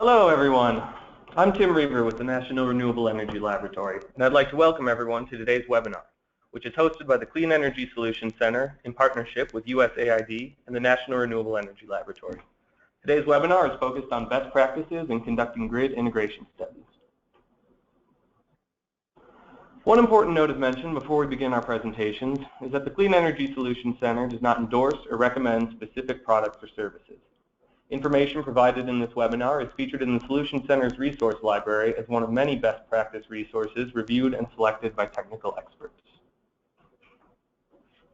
Hello everyone, I'm Tim Reaver with the National Renewable Energy Laboratory, and I'd like to welcome everyone to today's webinar, which is hosted by the Clean Energy Solutions Center in partnership with USAID and the National Renewable Energy Laboratory. Today's webinar is focused on best practices in conducting grid integration studies. One important note of mention before we begin our presentations is that the Clean Energy Solutions Center does not endorse or recommend specific products or services. Information provided in this webinar is featured in the Solutions Center's resource library as one of many best practice resources reviewed and selected by technical experts.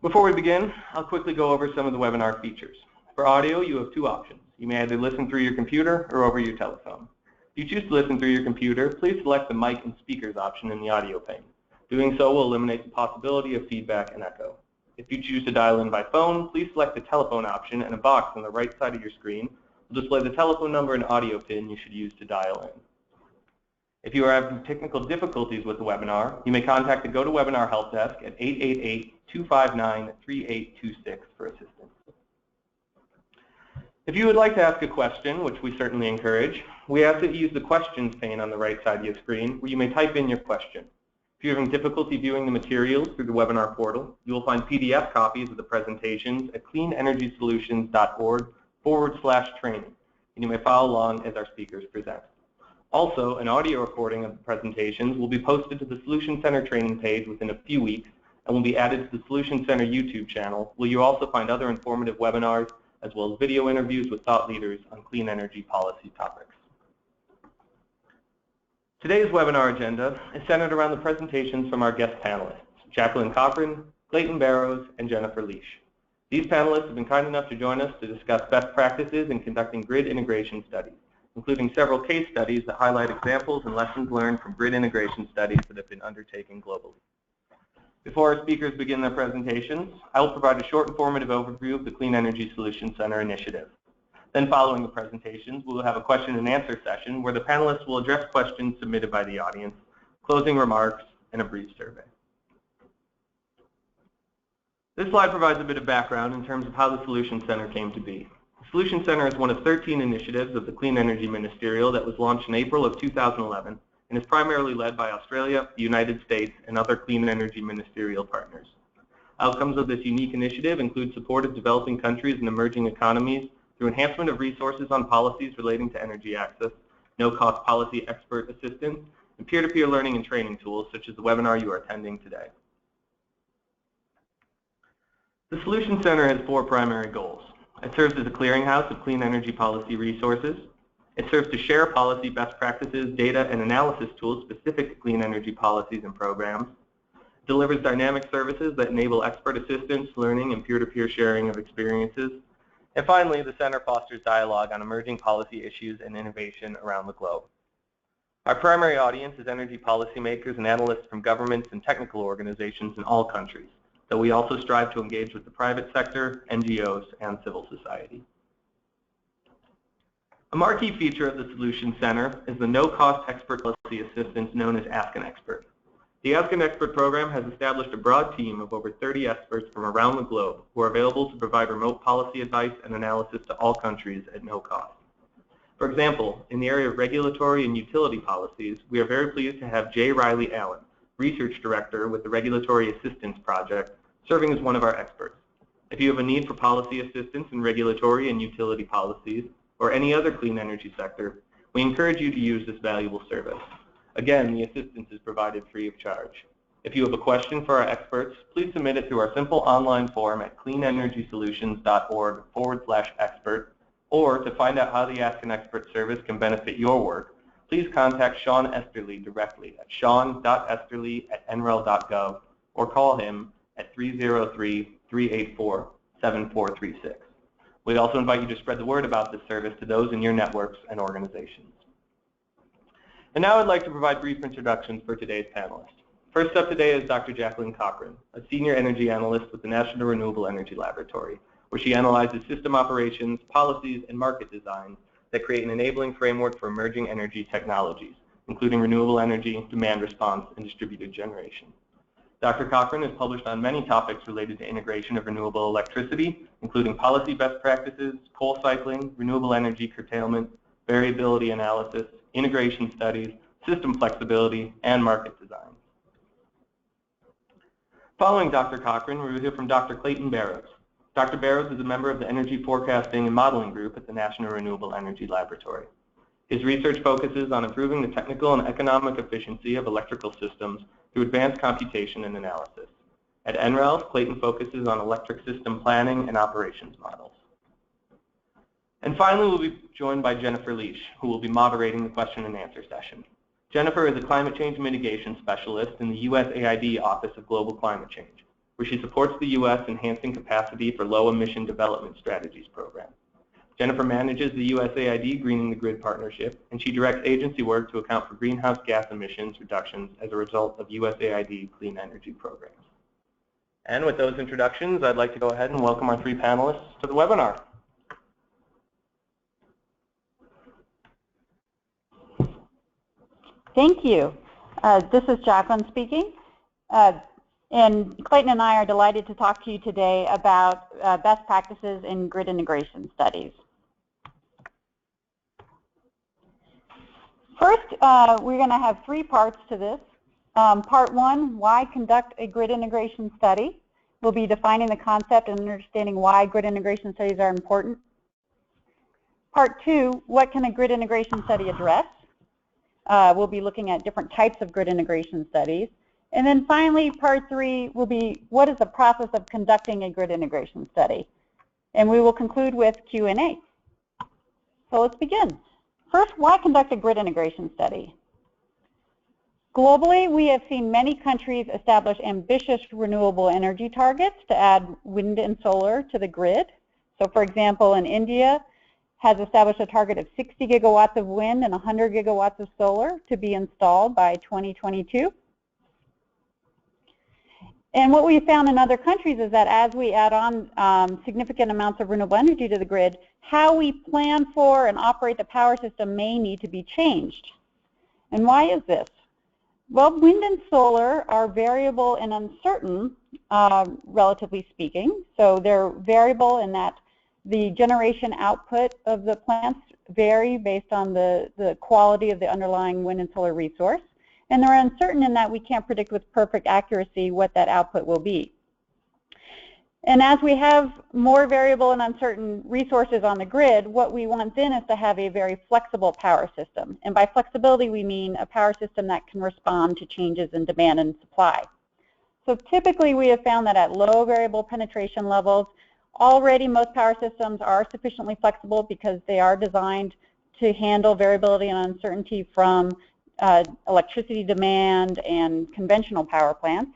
Before we begin, I'll quickly go over some of the webinar features. For audio, you have two options. You may either listen through your computer or over your telephone. If you choose to listen through your computer, please select the mic and speakers option in the audio pane. Doing so will eliminate the possibility of feedback and echo. If you choose to dial in by phone, please select the telephone option, and a box on the right side of your screen will display the telephone number and audio pin you should use to dial in. If you are having technical difficulties with the webinar, you may contact the GoToWebinar help desk at 888-259-3826 for assistance. If you would like to ask a question, which we certainly encourage, we ask that you use the questions pane on the right side of your screen where you may type in your question. If you're having difficulty viewing the materials through the webinar portal, you will find PDF copies of the presentations at cleanenergysolutions.org/training, and you may follow along as our speakers present. Also, an audio recording of the presentations will be posted to the Solutions Center training page within a few weeks and will be added to the Solutions Center YouTube channel, where you also find other informative webinars as well as video interviews with thought leaders on clean energy policy topics. Today's webinar agenda is centered around the presentations from our guest panelists, Jacqueline Cochran, Clayton Barrows, and Jennifer Leash. These panelists have been kind enough to join us to discuss best practices in conducting grid integration studies, including several case studies that highlight examples and lessons learned from grid integration studies that have been undertaken globally. Before our speakers begin their presentations, I will provide a short informative overview of the Clean Energy Solutions Center initiative. Then following the presentations, we will have a question and answer session where the panelists will address questions submitted by the audience, closing remarks, and a brief survey. This slide provides a bit of background in terms of how the Solutions Center came to be. The Solutions Center is one of 13 initiatives of the Clean Energy Ministerial that was launched in April of 2011 and is primarily led by Australia, the United States, and other clean energy ministerial partners. Outcomes of this unique initiative include support of developing countries and emerging economies through enhancement of resources on policies relating to energy access, no-cost policy expert assistance, and peer-to-peer learning and training tools such as the webinar you are attending today. The Solutions Center has four primary goals. It serves as a clearinghouse of clean energy policy resources. It serves to share policy best practices, data, and analysis tools specific to clean energy policies and programs. It delivers dynamic services that enable expert assistance, learning, and peer-to-peer sharing of experiences. And finally, the Center fosters dialogue on emerging policy issues and innovation around the globe. Our primary audience is energy policymakers and analysts from governments and technical organizations in all countries, though we also strive to engage with the private sector, NGOs, and civil society. A marquee feature of the Solutions Center is the no-cost expert policy assistance known as Ask an Expert. The Ask an Expert program has established a broad team of over 30 experts from around the globe who are available to provide remote policy advice and analysis to all countries at no cost. For example, in the area of regulatory and utility policies, we are very pleased to have J. Riley Allen, Research Director with the Regulatory Assistance Project, serving as one of our experts. If you have a need for policy assistance in regulatory and utility policies or any other clean energy sector, we encourage you to use this valuable service. Again, the assistance is provided free of charge. If you have a question for our experts, please submit it through our simple online form at cleanenergysolutions.org/expert, or to find out how the Ask an Expert service can benefit your work, please contact Sean Esterly directly at sean.esterly@nrel.gov or call him at 303-384-7436. We also invite you to spread the word about this service to those in your networks and organizations. And now I'd like to provide brief introductions for today's panelists. First up today is Dr. Jacqueline Cochran, a senior energy analyst with the National Renewable Energy Laboratory, where she analyzes system operations, policies, and market designs that create an enabling framework for emerging energy technologies, including renewable energy, demand response, and distributed generation. Dr. Cochran has published on many topics related to integration of renewable electricity, including policy best practices, coal cycling, renewable energy curtailment, variability analysis, integration studies, system flexibility, and market design. Following Dr. Cochran, we will hear from Dr. Clayton Barrows. Dr. Barrows is a member of the Energy Forecasting and Modeling Group at the National Renewable Energy Laboratory. His research focuses on improving the technical and economic efficiency of electrical systems through advanced computation and analysis. At NREL, Clayton focuses on electric system planning and operations models. And finally, we'll be joined by Jennifer Leash, who will be moderating the question and answer session. Jennifer is a climate change mitigation specialist in the USAID Office of Global Climate Change, where she supports the U.S. Enhancing Capacity for Low Emission Development Strategies program. Jennifer manages the USAID Greening the Grid partnership, and she directs agency work to account for greenhouse gas emissions reductions as a result of USAID clean energy programs. And with those introductions, I'd like to go ahead and welcome our three panelists to the webinar. Thank you. This is Jacqueline speaking. And Clayton and I are delighted to talk to you today about best practices in grid integration studies. First, we're going to have three parts to this. Part one, why conduct a grid integration study? We'll be defining the concept and understanding why grid integration studies are important. Part two, what can a grid integration study address? We'll be looking at different types of grid integration studies. And then finally, part three will be, what is the process of conducting a grid integration study? And we will conclude with Q&A. So let's begin. First, why conduct a grid integration study? Globally, we have seen many countries establish ambitious renewable energy targets to add wind and solar to the grid. So for example, in India, has established a target of 60 gigawatts of wind and 100 gigawatts of solar to be installed by 2022. And what we found in other countries is that as we add on significant amounts of renewable energy to the grid, how we plan for and operate the power system may need to be changed. And why is this? Well, wind and solar are variable and uncertain, relatively speaking. So they're variable in that the generation output of the plants vary based on the quality of the underlying wind and solar resource. And they're uncertain in that we can't predict with perfect accuracy what that output will be. And as we have more variable and uncertain resources on the grid, what we want then is to have a very flexible power system. And by flexibility, we mean a power system that can respond to changes in demand and supply. So typically, we have found that at low variable penetration levels, already most power systems are sufficiently flexible because they are designed to handle variability and uncertainty from electricity demand and conventional power plants.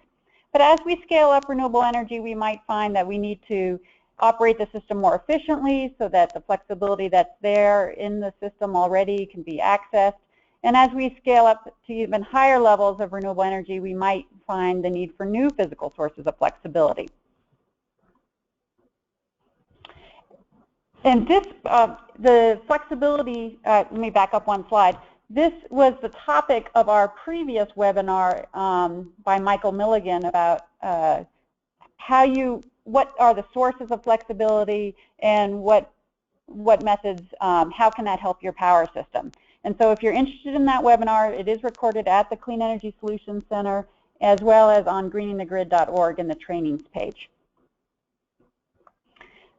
But as we scale up renewable energy, we might find that we need to operate the system more efficiently so that the flexibility that's there in the system already can be accessed. And as we scale up to even higher levels of renewable energy, we might find the need for new physical sources of flexibility. And this, the flexibility, let me back up one slide. This was the topic of our previous webinar by Michael Milligan about what are the sources of flexibility and what methods, how can that help your power system. And so if you're interested in that webinar, it is recorded at the Clean Energy Solutions Center as well as on greeningthegrid.org in the trainings page.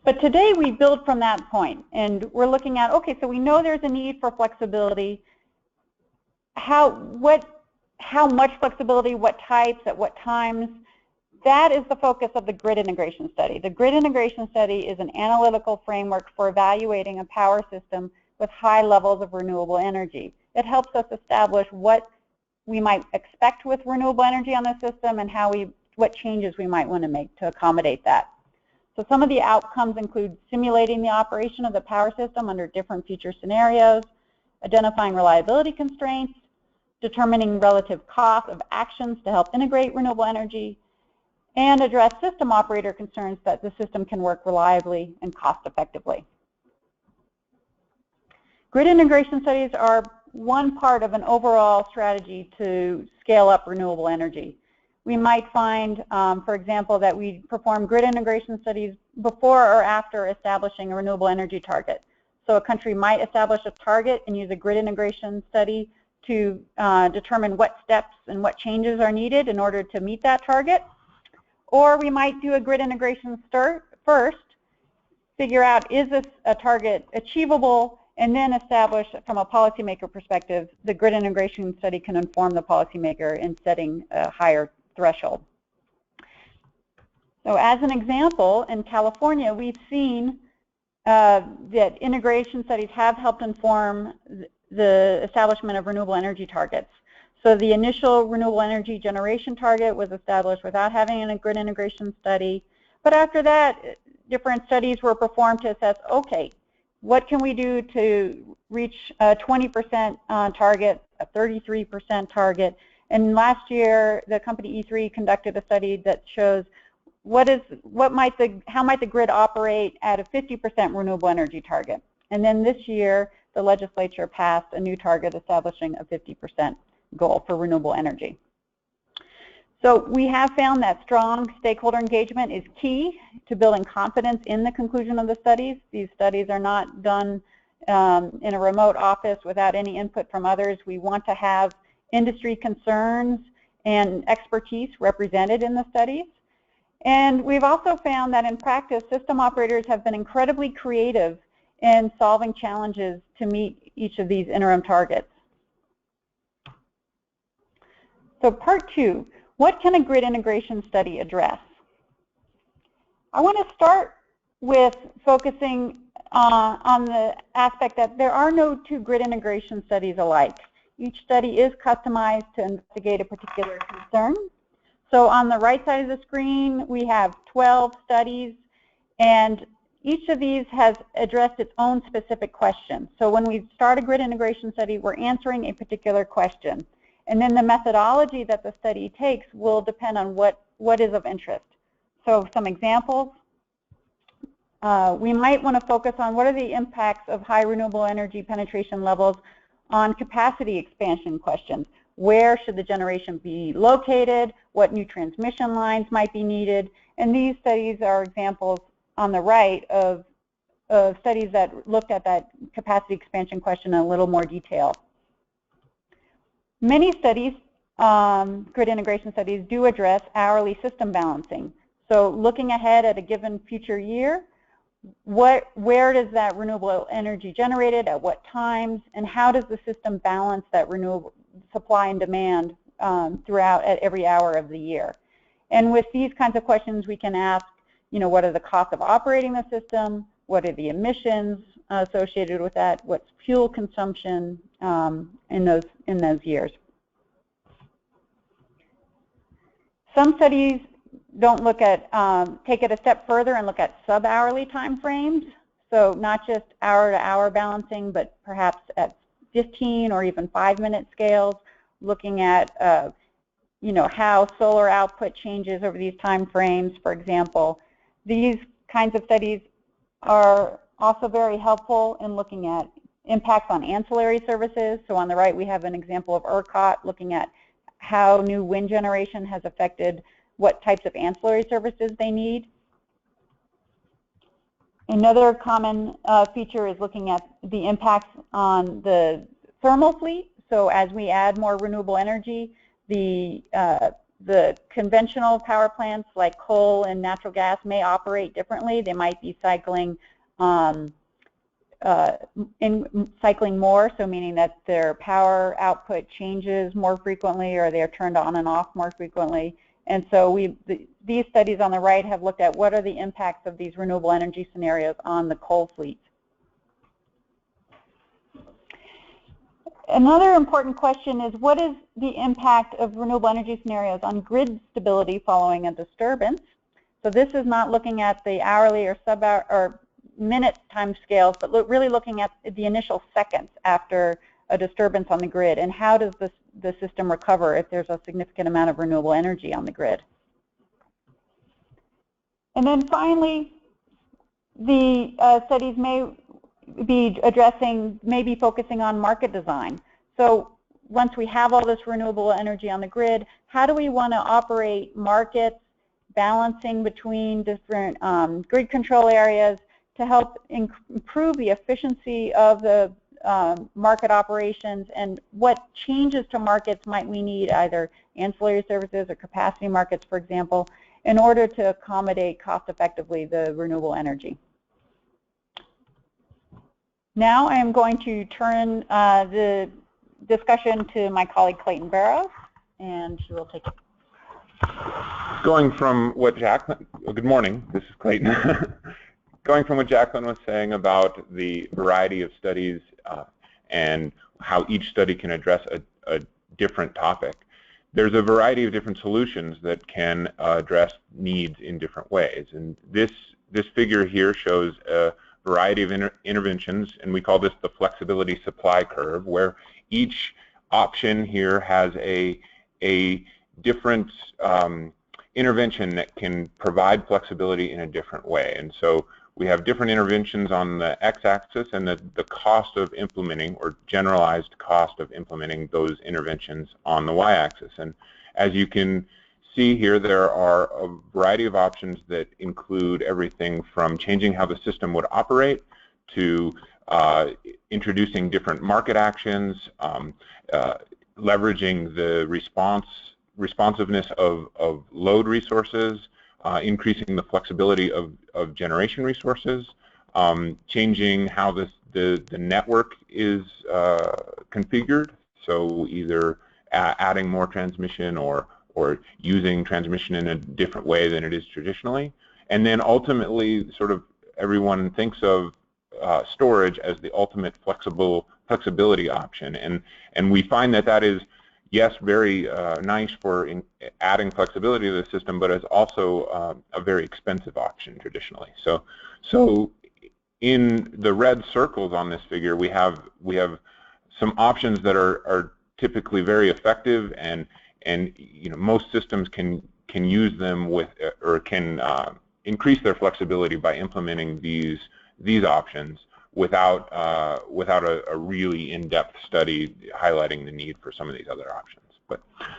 But today we build from that point, and we're looking at, okay, so we know there's a need for flexibility. How much flexibility, what types, at what times? That is the focus of the grid integration study. The grid integration study is an analytical framework for evaluating a power system with high levels of renewable energy. It helps us establish what we might expect with renewable energy on the system and what changes we might want to make to accommodate that. So some of the outcomes include simulating the operation of the power system under different future scenarios, identifying reliability constraints, determining relative cost of actions to help integrate renewable energy, and address system operator concerns that the system can work reliably and cost effectively. Grid integration studies are one part of an overall strategy to scale up renewable energy. We might find, for example, that we perform grid integration studies before or after establishing a renewable energy target. So a country might establish a target and use a grid integration study to determine what steps and what changes are needed in order to meet that target. Or we might do a grid integration first, figure out is this a target achievable, and then establish from a policymaker perspective, the grid integration study can inform the policymaker in setting a higher threshold. So as an example, in California, we've seen that integration studies have helped inform the establishment of renewable energy targets. So the initial renewable energy generation target was established without having a grid integration study. But after that, different studies were performed to assess, okay, what can we do to reach a 20% target, a 33% target? And last year, the company E3 conducted a study that shows how might the grid operate at a 50% renewable energy target. And then this year, the legislature passed a new target establishing a 50% goal for renewable energy. So we have found that strong stakeholder engagement is key to building confidence in the conclusion of the studies. These studies are not done in a remote office without any input from others. We want to have industry concerns and expertise represented in the studies. And we've also found that in practice, system operators have been incredibly creative in solving challenges to meet each of these interim targets. So part 2, what can a grid integration study address? I want to start with focusing on the aspect that there are no two grid integration studies alike. Each study is customized to investigate a particular concern. So on the right side of the screen, we have 12 studies, and each of these has addressed its own specific question. So when we start a grid integration study, we're answering a particular question. And then the methodology that the study takes will depend on what is of interest. So some examples, we might want to focus on what are the impacts of high renewable energy penetration levels on capacity expansion questions. Where should the generation be located? What new transmission lines might be needed? And these studies are examples on the right of studies that looked at that capacity expansion question in a little more detail. Many studies, grid integration studies, do address hourly system balancing. So looking ahead at a given future year, where does that renewable energy generated, at what times, and how does the system balance that renewable supply and demand throughout at every hour of the year? And with these kinds of questions, we can ask, what are the costs of operating the system? What are the emissions associated with that? What's fuel consumption in those years? Some studies don't look at, take it a step further and look at sub-hourly time frames. So not just hour-to-hour balancing, but perhaps at 15 or even 5-minute scales, looking at, how solar output changes over these time frames, for example. These kinds of studies are also very helpful in looking at impacts on ancillary services. So on the right, we have an example of ERCOT looking at how new wind generation has affected what types of ancillary services they need. Another common feature is looking at the impacts on the thermal fleet. So as we add more renewable energy, the conventional power plants like coal and natural gas may operate differently. They might be cycling more, so meaning that their power output changes more frequently, or they are turned on and off more frequently. And so these studies on the right have looked at what are the impacts of these renewable energy scenarios on the coal fleet. Another important question is, what is the impact of renewable energy scenarios on grid stability following a disturbance? So this is not looking at the hourly or sub-hour or minute time scales, but really looking at the initial seconds after a disturbance on the grid, and how does the system recover if there's a significant amount of renewable energy on the grid. And then finally, the studies may be focusing on market design. So once we have all this renewable energy on the grid, how do we want to operate markets, balancing between different grid control areas to help improve the efficiency of the market operations, and what changes to markets might we need, either ancillary services or capacity markets, for example, in order to accommodate cost effectively the renewable energy. Now I am going to turn the discussion to my colleague Clayton Barrows, and she will take it. Going from what Jacqueline, good morning, this is Clayton. Going from what Jacqueline was saying about the variety of studies and how each study can address a different topic, there's a variety of different solutions that can address needs in different ways. And this figure here shows a variety of interventions, and we call this the flexibility supply curve, where each option here has a different intervention that can provide flexibility in a different way. And so we have different interventions on the x-axis, and the cost of implementing, or generalized cost of implementing those interventions on the y-axis. And as you can see here, there are a variety of options that include everything from changing how the system would operate to introducing different market actions, leveraging the responsiveness of load resources, increasing the flexibility of generation resources, changing how the network is configured, so either adding more transmission or using transmission in a different way than it is traditionally. And then ultimately, sort of everyone thinks of storage as the ultimate flexibility option. And we find that is, yes, very nice for adding flexibility to the system, but it's also a very expensive option traditionally. So in the red circles on this figure, we have some options that are typically very effective, and most systems can use them with, or can increase their flexibility by implementing these options without a really in-depth study highlighting the need for some of these other options.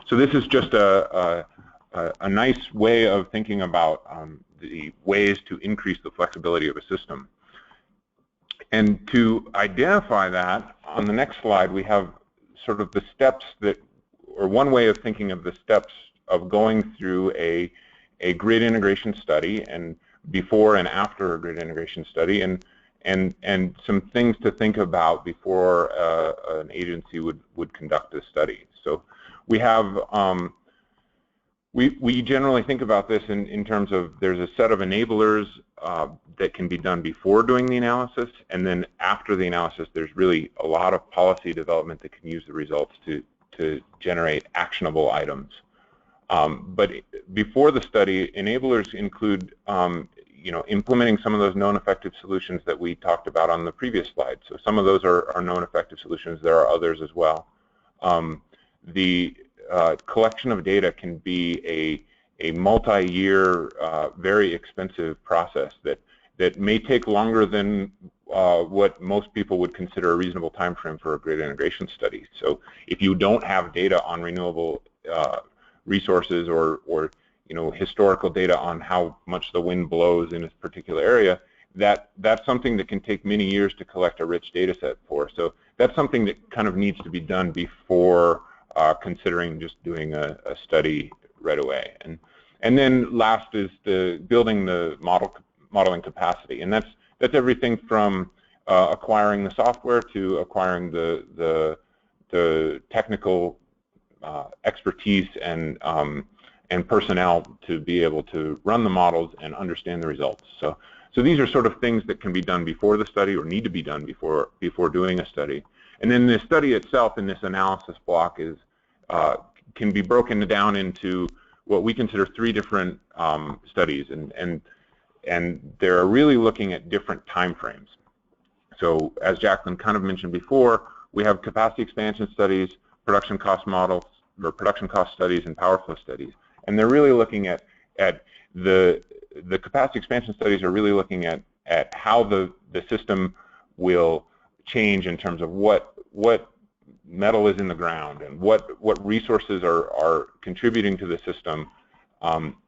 So this is just a nice way of thinking about the ways to increase the flexibility of a system. And to identify that, on the next slide we have sort of the steps that, or one way of thinking of the steps of going through a grid integration study, and before and after a grid integration study, and some things to think about before an agency would conduct a study. So we have, we generally think about this in terms of, there's a set of enablers that can be done before doing the analysis, and then after the analysis there's really a lot of policy development that can use the results to generate actionable items. But before the study, enablers include implementing some of those known effective solutions that we talked about on the previous slide. So some of those are known effective solutions. There are others as well. The collection of data can be a multi-year, very expensive process that may take longer than what most people would consider a reasonable time frame for a grid integration study. So if you don't have data on renewable resources, or historical data on how much the wind blows in a particular area, that's something that can take many years to collect a rich data set for. So that's something that kind of needs to be done before considering just doing a study right away. And then last is building the modeling capacity, and that's everything from acquiring the software to acquiring the technical expertise and personnel to be able to run the models and understand the results. So these are sort of things that can be done before the study, or need to be done before doing a study. And then the study itself, in this analysis block, can be broken down into what we consider 3 different studies, and they're really looking at different time frames. So as Jacqueline kind of mentioned before, we have capacity expansion studies, production cost models, or production cost studies, and power flow studies. And they're really looking at the capacity expansion studies are really looking at how the system will change in terms of what metal is in the ground, and what resources are contributing to the system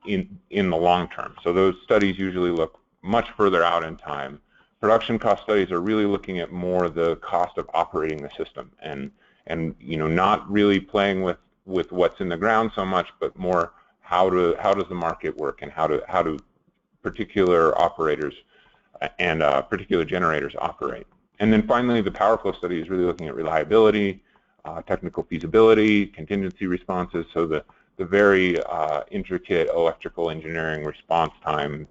in the long term. So those studies usually look much further out in time, Production cost studies are really looking at more the cost of operating the system, and not really playing with what's in the ground so much, but more how does the market work, and how do particular operators and particular generators operate. And then finally, the power flow study is really looking at reliability, technical feasibility, contingency responses, so the very intricate electrical engineering response time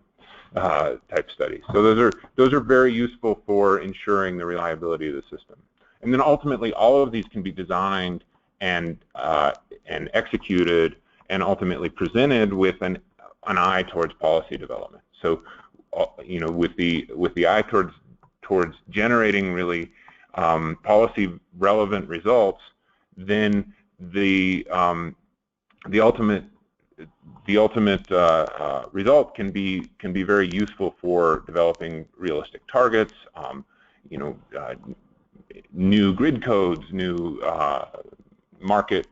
type studies. So those are very useful for ensuring the reliability of the system. And then ultimately, all of these can be designed and executed and ultimately presented with an eye towards policy development. So, with the eye towards generating really policy relevant results, then the ultimate result can be very useful for developing realistic targets, new grid codes, new market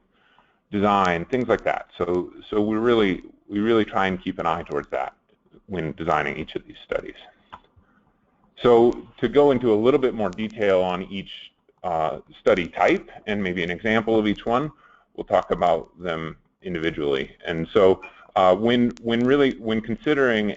design, things like that. So we really try and keep an eye towards that when designing each of these studies. So to go into a little bit more detail on each study type and maybe an example of each one, we'll talk about them individually. And so when considering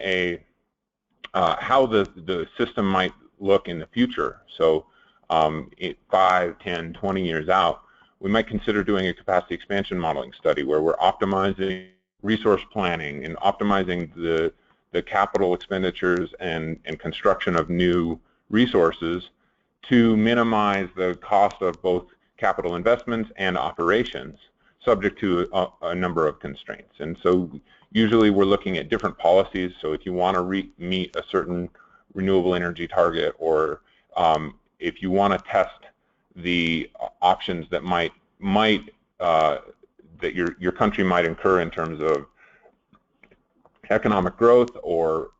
how the system might look in the future, so 5, 10, 20 years out, we might consider doing a capacity expansion modeling study where we're optimizing resource planning and optimizing the capital expenditures and construction of new resources to minimize the cost of both capital investments and operations, subject to a number of constraints. And so usually we're looking at different policies. So if you want to meet a certain renewable energy target, or if you want to test the options that that your country might incur in terms of economic growth or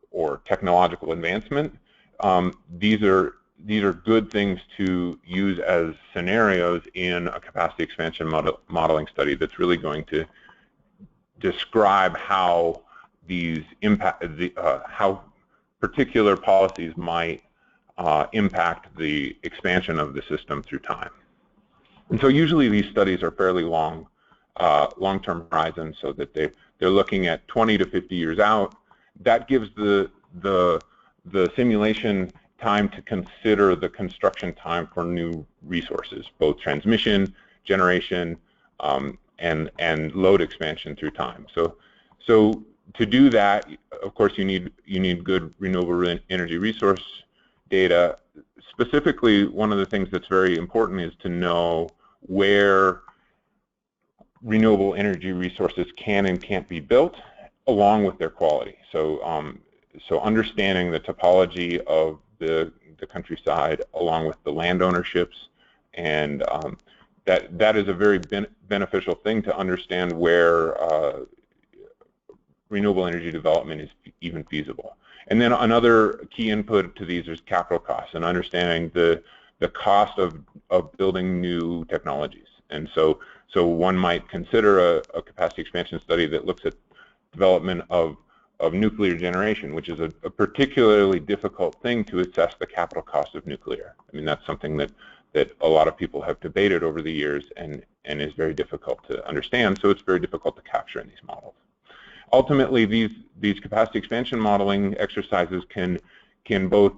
technological advancement, these are good things to use as scenarios in a capacity expansion modeling study that's really going to describe how these how particular policies might impact the expansion of the system through time. And so usually these studies are fairly long-term horizons, so that they're looking at 20 to 50 years out. That gives the simulation time to consider the construction time for new resources, both transmission, generation, and load expansion through time. So to do that, of course, you need good renewable energy resource data. Specifically, one of the things that's very important is to know where renewable energy resources can and can't be built, along with their quality. So understanding the topology of the countryside, along with the land ownerships, and that is a very beneficial thing to understand where renewable energy development is even feasible. And then another key input to these is capital costs and understanding the cost of building new technologies. And so one might consider a capacity expansion study that looks at development of nuclear generation, which is a particularly difficult thing to assess the capital cost of nuclear. I mean, that's something that a lot of people have debated over the years and is very difficult to understand, so it's very difficult to capture in these models. Ultimately, these capacity expansion modeling exercises can both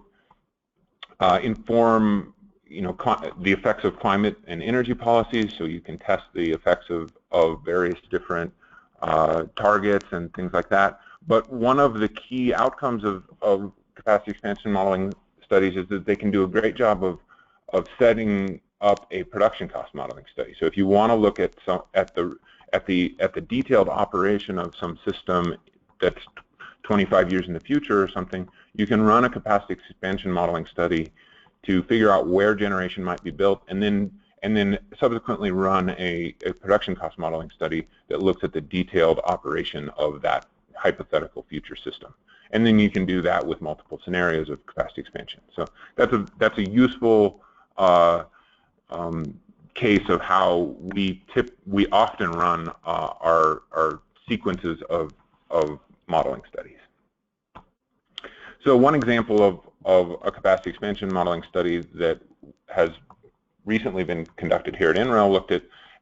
inform the effects of climate and energy policies, so you can test the effects of various different targets and things like that. But one of the key outcomes of capacity expansion modeling studies is that they can do a great job of setting up a production cost modeling study. So if you want to look at the detailed operation of some system that's 25 years in the future or something, you can run a capacity expansion modeling study to figure out where generation might be built, and then subsequently run a production cost modeling study that looks at the detailed operation of that hypothetical future system. And then you can do that with multiple scenarios of capacity expansion. So that's a useful case of how we often run our sequences of modeling studies. So one example of a capacity expansion modeling study that has recently been conducted here at NREL looked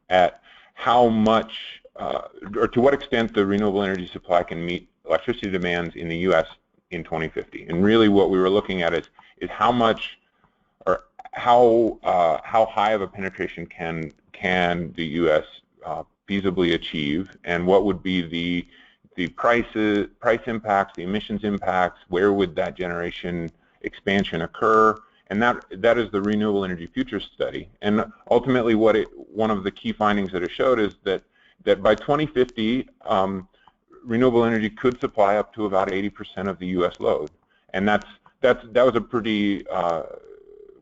at how much or to what extent the renewable energy supply can meet electricity demands in the U.S. in 2050. And really what we were looking at is how much or how high of a penetration can the U.S. Feasibly achieve, and what would be the price impacts, the emissions impacts, where would that generation expansion occur, and that is the Renewable Energy Futures Study. And ultimately one of the key findings that it showed is that by 2050, renewable energy could supply up to about 80% of the U.S. load. And that was a pretty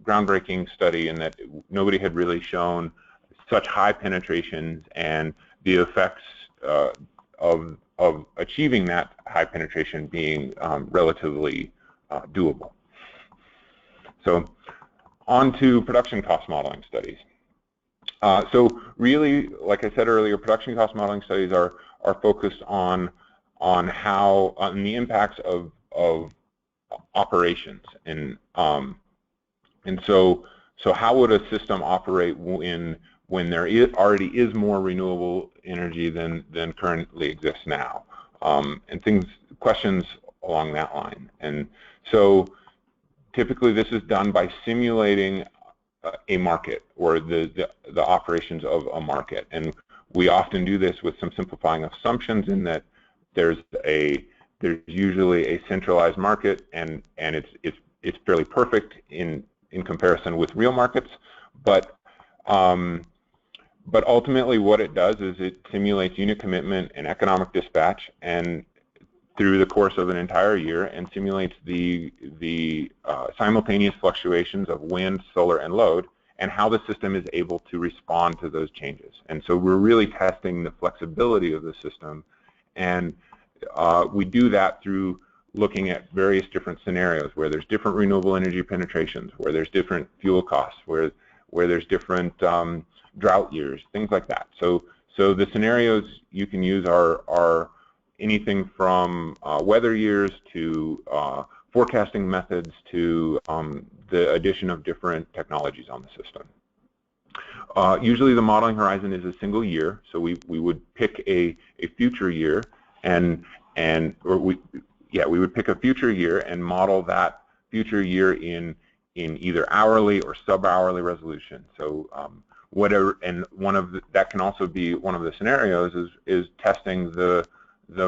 groundbreaking study in that nobody had really shown such high penetrations and the effects of achieving that high penetration being relatively doable. So on to production cost modeling studies. So really, like I said earlier, production cost modeling studies are focused on the impacts of operations, and so how would a system operate when there already is more renewable energy than currently exists now, and questions along that line. And so typically this is done by simulating a market or the operations of a market, and we often do this with some simplifying assumptions in that there's usually a centralized market, and it's fairly perfect in comparison with real markets, but ultimately what it does is it simulates unit commitment and economic dispatch and through the course of an entire year, and simulates the simultaneous fluctuations of wind, solar, and load, and how the system is able to respond to those changes. And so we're really testing the flexibility of the system, and we do that through looking at various different scenarios where there's different renewable energy penetrations, where there's different fuel costs, where there's different drought years, things like that. So the scenarios you can use are anything from weather years to forecasting methods to the addition of different technologies on the system. Usually the modeling horizon is a single year, so we would pick a future year we would pick a future year and model that future year in either hourly or sub-hourly resolution. So whatever, and that can also be one of the scenarios is testing the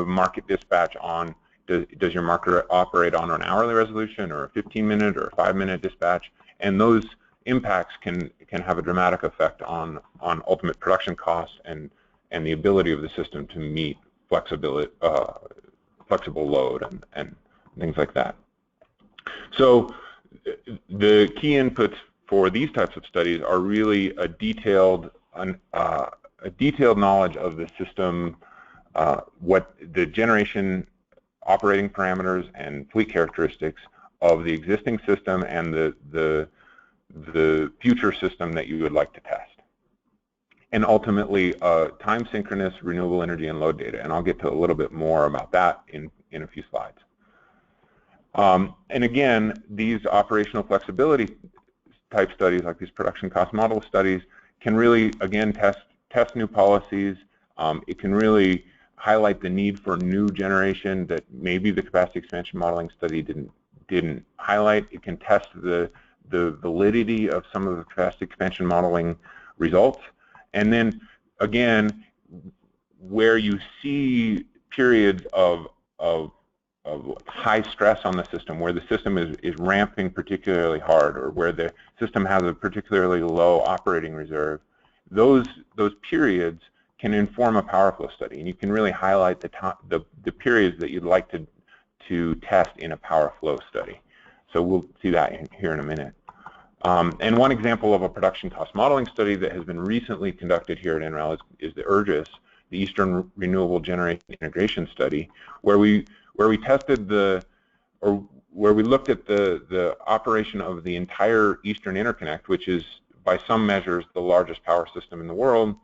market dispatch on does your market operate on an hourly resolution or a 15-minute or a 5-minute dispatch, and those impacts can have a dramatic effect on ultimate production costs and the ability of the system to meet flexible load and things like that. So the key inputs for these types of studies are really a detailed knowledge of the system, what the generation operating parameters and fleet characteristics of the existing system and the future system that you would like to test. And ultimately, time synchronous renewable energy and load data, and I'll get to a little bit more about that in a few slides. And again, these operational flexibility type studies, like these production cost model studies, can really, again, test new policies. It can really highlight the need for new generation that maybe the capacity expansion modeling study didn't highlight. It can test the validity of some of the capacity expansion modeling results. And then, again, where you see periods of high stress on the system, where the system is ramping particularly hard, or where the system has a particularly low operating reserve, those periods can inform a power flow study, and you can really highlight the periods that you'd like to test in a power flow study. So we'll see that here in a minute. And one example of a production cost modeling study that has been recently conducted here at NREL is the ERGIS, the Eastern Renewable Generation Integration Study, where we tested where we looked at the operation of the entire Eastern Interconnect, which is by some measures the largest power system in the world.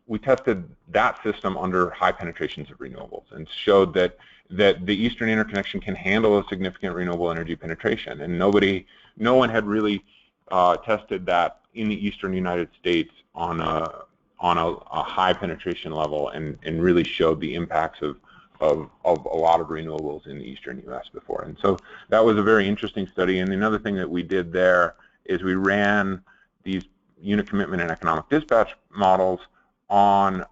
We tested that system under high penetrations of renewables and showed that that the eastern interconnection can handle a significant renewable energy penetration, and no one had really tested that in the eastern United States on a high penetration level, and really showed the impacts of a lot of renewables in the eastern U.S. before. And so that was a very interesting study. And another thing that we did there is we ran these unit commitment and economic dispatch models on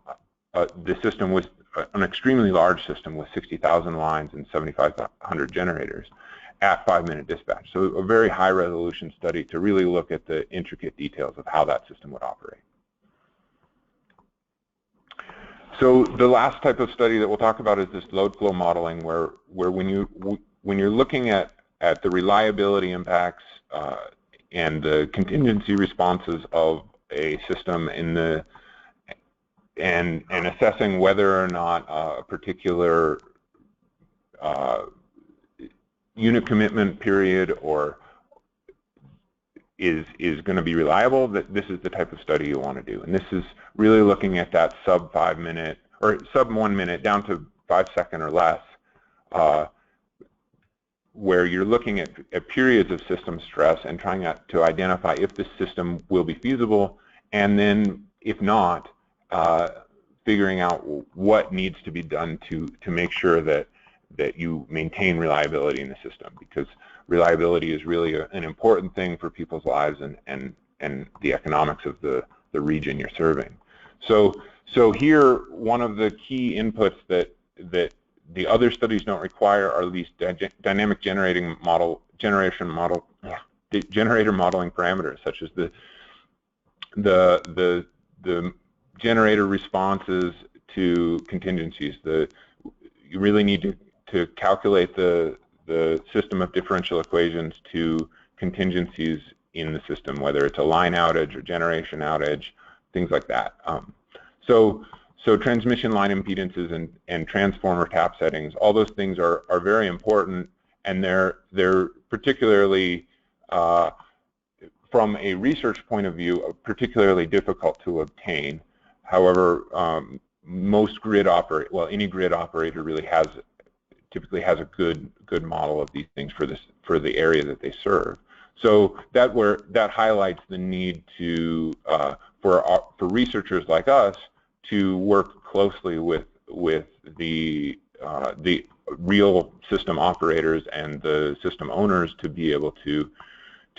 the system was an extremely large system with 60,000 lines and 7,500 generators at 5-minute dispatch. So a very high resolution study to really look at the intricate details of how that system would operate. So the last type of study that we'll talk about is this load flow modeling, where when you're looking at the reliability impacts and the contingency responses of a system and assessing whether or not a particular unit commitment period or is going to be reliable, that this is the type of study you want to do. And this is really looking at that sub 5 minute or sub 1 minute down to 5 seconds or less, where you're looking at periods of system stress and trying to identify if the system will be feasible, and then if not, figuring out what needs to be done to make sure that you maintain reliability in the system, because reliability is really an important thing for people's lives and the economics of the region you're serving. So here, one of the key inputs that the other studies don't require are these dynamic generator modeling parameters, such as the generator responses to contingencies. You really need to calculate the system of differential equations to contingencies in the system, whether it's a line outage or generation outage, things like that. So transmission line impedances and transformer tap settings, all those things are very important, and they're particularly from a research point of view particularly difficult to obtain. However, any grid operator really typically has a good model of these things for the area that they serve. So that highlights the need for researchers like us to work closely with the real system operators and the system owners to be able to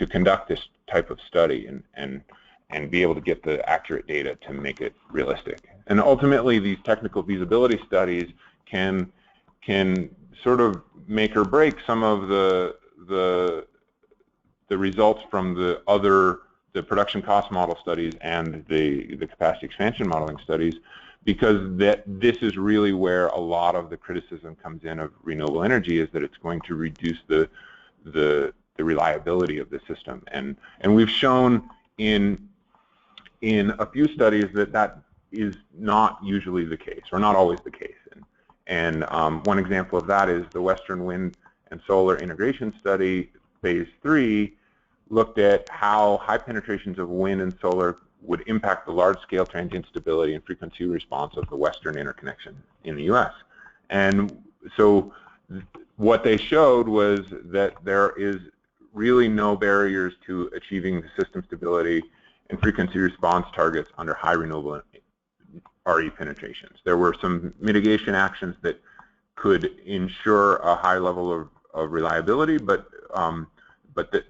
conduct this type of study and be able to get the accurate data to make it realistic. And ultimately, these technical feasibility studies can sort of make or break some of the results from the production cost model studies and the capacity expansion modeling studies, because this is really where a lot of the criticism comes in of renewable energy, is that it's going to reduce the reliability of the system. And we've shown in a few studies that is not usually the case, or not always the case. And one example of that is the Western Wind and Solar Integration Study, Phase 3, looked at how high penetrations of wind and solar would impact the large-scale transient stability and frequency response of the Western interconnection in the U.S. And so what they showed was that there is really no barriers to achieving the system stability and frequency response targets under high renewable RE penetrations. There were some mitigation actions that could ensure a high level of reliability, but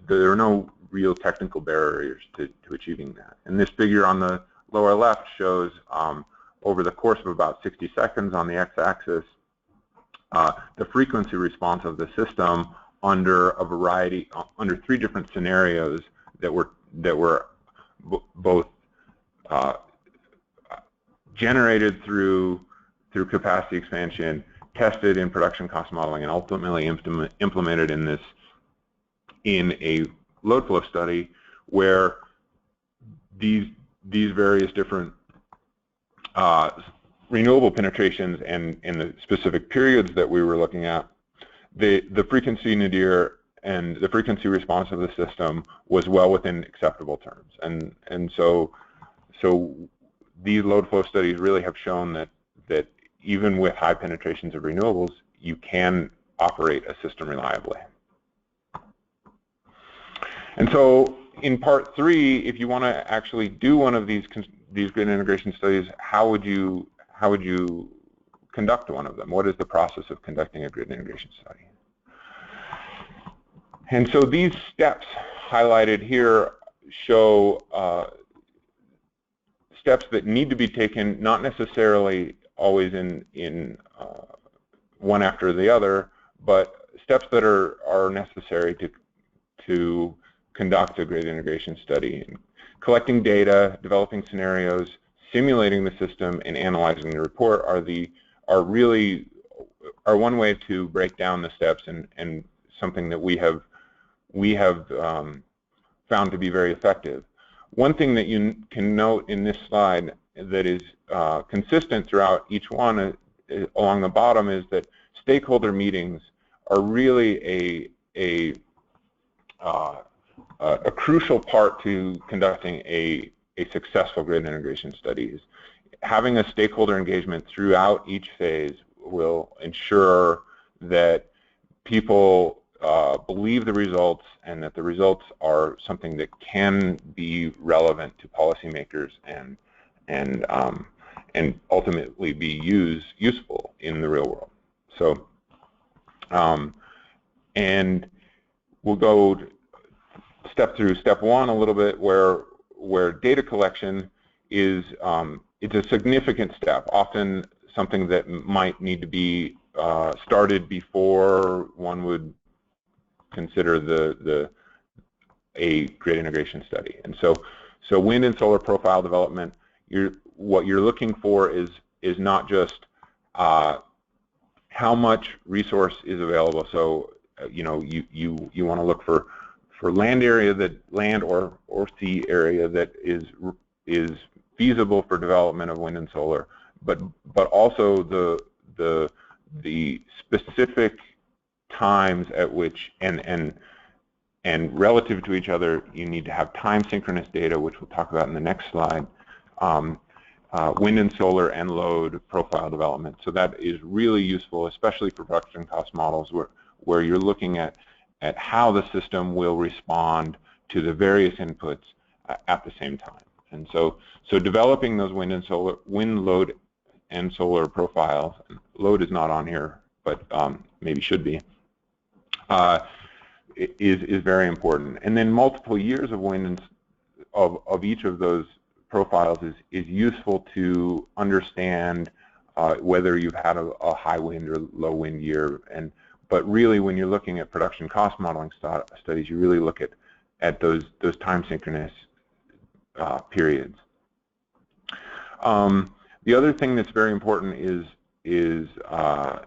there are no real technical barriers to achieving that. And this figure on the lower left shows over the course of about 60 seconds on the x-axis the frequency response of the system under under 3 different scenarios that were both generated through capacity expansion, tested in production cost modeling, and ultimately implemented in a load flow study, where these various different renewable penetrations and the specific periods that we were looking at, the frequency nadir and the frequency response of the system was well within acceptable terms. And so these load flow studies really have shown that even with high penetrations of renewables, you can operate a system reliably. And so in part 3, if you want to actually do one of these grid integration studies, how would you conduct one of them? What is the process of conducting a grid integration study? And so these steps highlighted here show steps that need to be taken, not necessarily always in one after the other, but steps that are necessary to conduct a grid integration study. Collecting data, developing scenarios, simulating the system, and analyzing the report are one way to break down the steps, and something that we have found to be very effective. One thing that you can note in this slide that is consistent throughout each one along the bottom is that stakeholder meetings are really a crucial part to conducting a successful grid integration study. Having a stakeholder engagement throughout each phase will ensure that people believe the results, and that the results are something that can be relevant to policymakers and ultimately be useful in the real world. So, and we'll go through step 1 a little bit, where data collection is it's a significant step, often something that might need to be started before one would consider a grid integration study. And so wind and solar profile development, what you're looking for is not just how much resource is available. So you want to look for land or sea area that is feasible for development of wind and solar, but also the specific times at which and relative to each other, you need to have time synchronous data, which we'll talk about in the next slide, wind and solar and load profile development. So that is really useful, especially for production cost models where you're looking at how the system will respond to the various inputs at the same time. And so developing those wind, load, and solar profiles, load is not on here, but maybe should be, is very important. And then multiple years of wind of each of those profiles is useful to understand whether you've had a high wind or low wind year. But really, when you're looking at production cost modeling studies, you really look at those time synchronous periods. The other thing that's very important is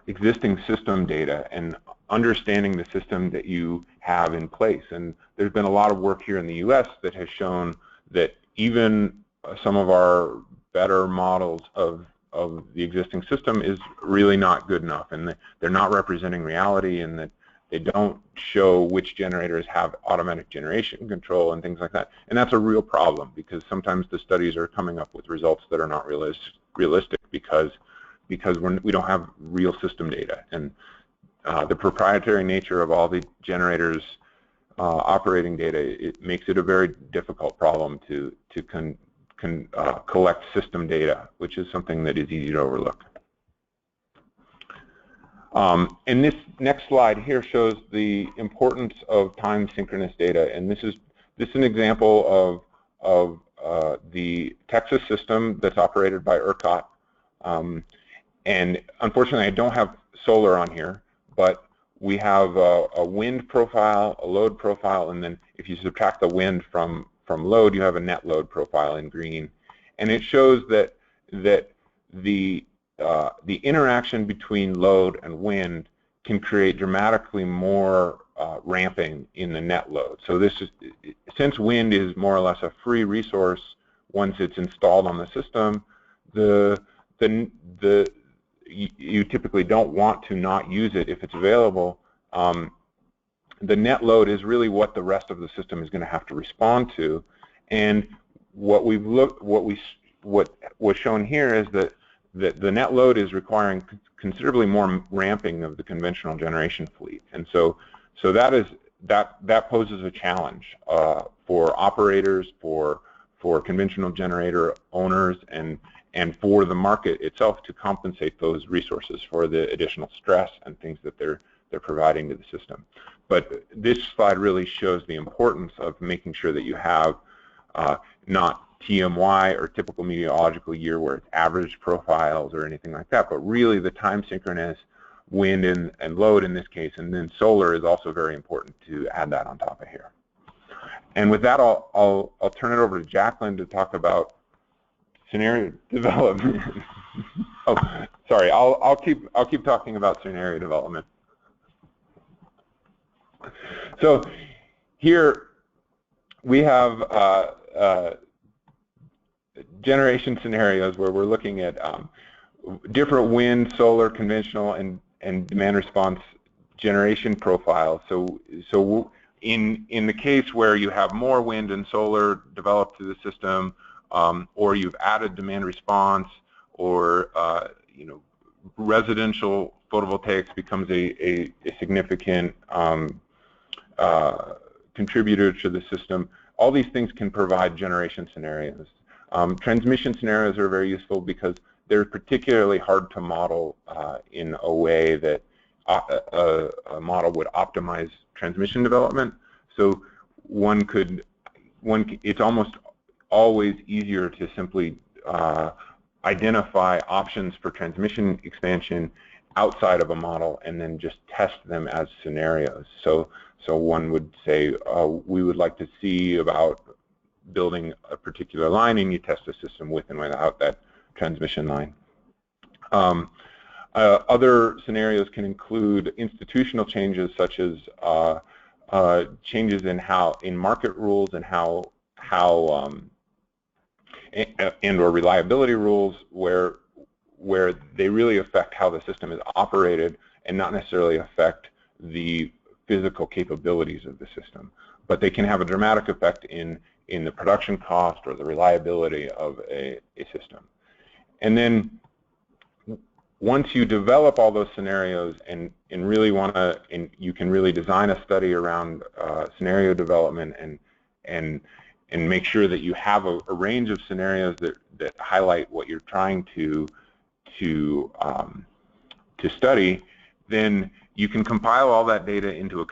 existing system data and understanding the system that you have in place. And there's been a lot of work here in the US that has shown that even some of our better models of the existing system is really not good enough, and they're not representing reality, and that they don't show which generators have automatic generation control and things like that. And that's a real problem, because sometimes the studies are coming up with results that are not realistic because we don't have real system data. And the proprietary nature of all the generators' operating data, it makes it a very difficult problem to collect system data, which is something that is easy to overlook. And this next slide here shows the importance of time synchronous data, and this is an example of the Texas system that's operated by ERCOT. And unfortunately, I don't have solar on here, but we have a wind profile, a load profile, and then if you subtract the wind from load, you have a net load profile in green. And it shows that the interaction between load and wind can create dramatically more ramping in the net load. So since wind is more or less a free resource once it's installed on the system, you typically don't want to not use it if it's available. The net load is really what the rest of the system is going to have to respond to. And what was shown here is the net load is requiring considerably more ramping of the conventional generation fleet, and so that poses a challenge for operators, for conventional generator owners, and for the market itself to compensate those resources for the additional stress and things that they're providing to the system. But this slide really shows the importance of making sure that you have not TMY or typical meteorological year where it's average profiles or anything like that, but really the time synchronous wind and load in this case, and then solar is also very important to add that on top of here. And with that, I'll turn it over to Jacqueline to talk about scenario development. Oh, sorry, I'll keep talking about scenario development. So here we have generation scenarios where we're looking at different wind, solar, conventional, and demand response generation profiles. So in the case where you have more wind and solar developed to the system, or you've added demand response, or residential photovoltaics becomes a significant contributor to the system, all these things can provide generation scenarios. Transmission scenarios are very useful because they're particularly hard to model in a way that a model would optimize transmission development. So it's almost always easier to simply identify options for transmission expansion outside of a model and then just test them as scenarios. So one would say, we would like to see about building a particular line, and you test the system with and without that transmission line. Other scenarios can include institutional changes, such as changes in market rules and or reliability rules, where they really affect how the system is operated and not necessarily affect the physical capabilities of the system. But they can have a dramatic effect in the production cost or the reliability of a system. And then once you develop all those scenarios and really you can really design a study around scenario development and make sure that you have a range of scenarios that highlight what you're trying to study, then you can compile all that data into a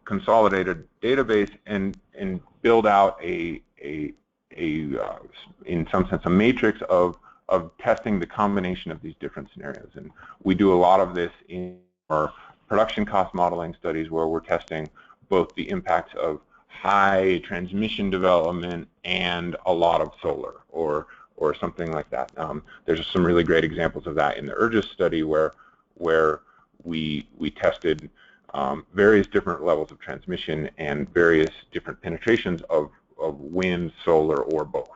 consolidated database and build out in some sense a matrix of testing the combination of these different scenarios. And we do a lot of this in our production cost modeling studies, where we're testing both the impacts of high transmission development and a lot of solar or something like that. There's some really great examples of that in the URGIS study where we tested various different levels of transmission and various different penetrations of wind, solar, or both.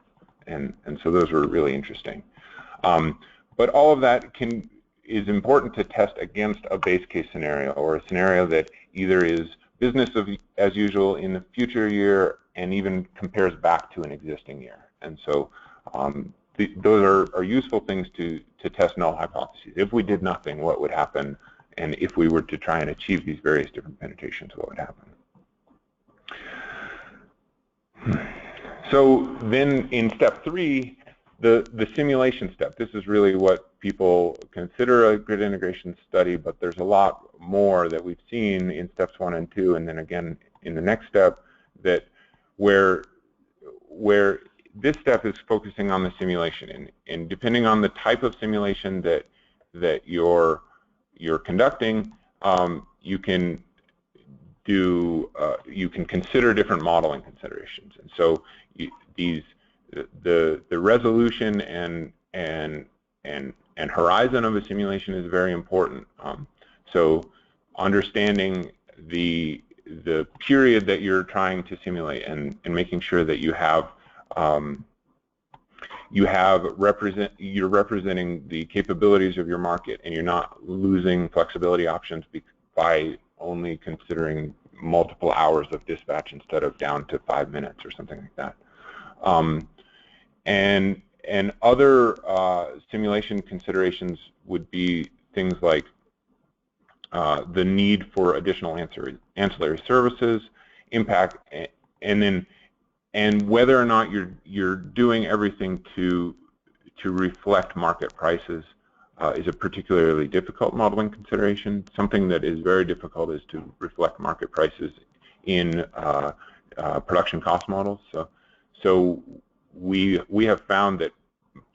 And so those were really interesting. But all of that is important to test against a base case scenario, or a scenario that either is business as usual in the future year and even compares back to an existing year. And so those are useful things to test null hypotheses. If we did nothing, what would happen? And if we were to try and achieve these various different penetrations, what would happen? So then in step 3, the simulation step. This is really what people consider a grid integration study, but there's a lot more that we've seen in steps 1 and 2, and then again in the next step, that where this step is focusing on the simulation, and depending on the type of simulation that you're conducting, you can consider different modeling considerations. And so the resolution and horizon of a simulation is very important. So understanding the period that you're trying to simulate and making sure that you're representing the capabilities of your market, and you're not losing flexibility options by only considering multiple hours of dispatch instead of down to 5 minutes or something like that. And And other simulation considerations would be things like the need for additional ancillary services, impact, and whether or not you're doing everything to reflect market prices is a particularly difficult modeling consideration. Something that is very difficult is to reflect market prices in production cost models. So we have found that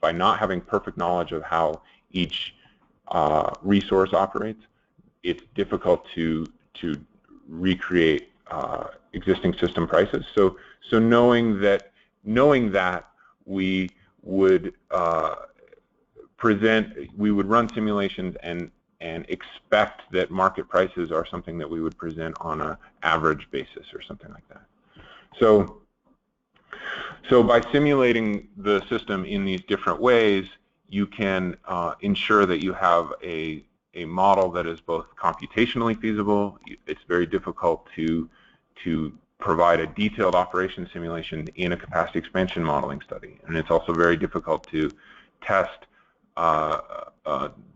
by not having perfect knowledge of how each resource operates, it's difficult to recreate existing system prices. So knowing that we would run simulations and expect that market prices are something that we would present on an average basis or something like that. So by simulating the system in these different ways, you can ensure that you have a model that is both computationally feasible. It's very difficult to provide a detailed operation simulation in a capacity expansion modeling study, and it's also very difficult to test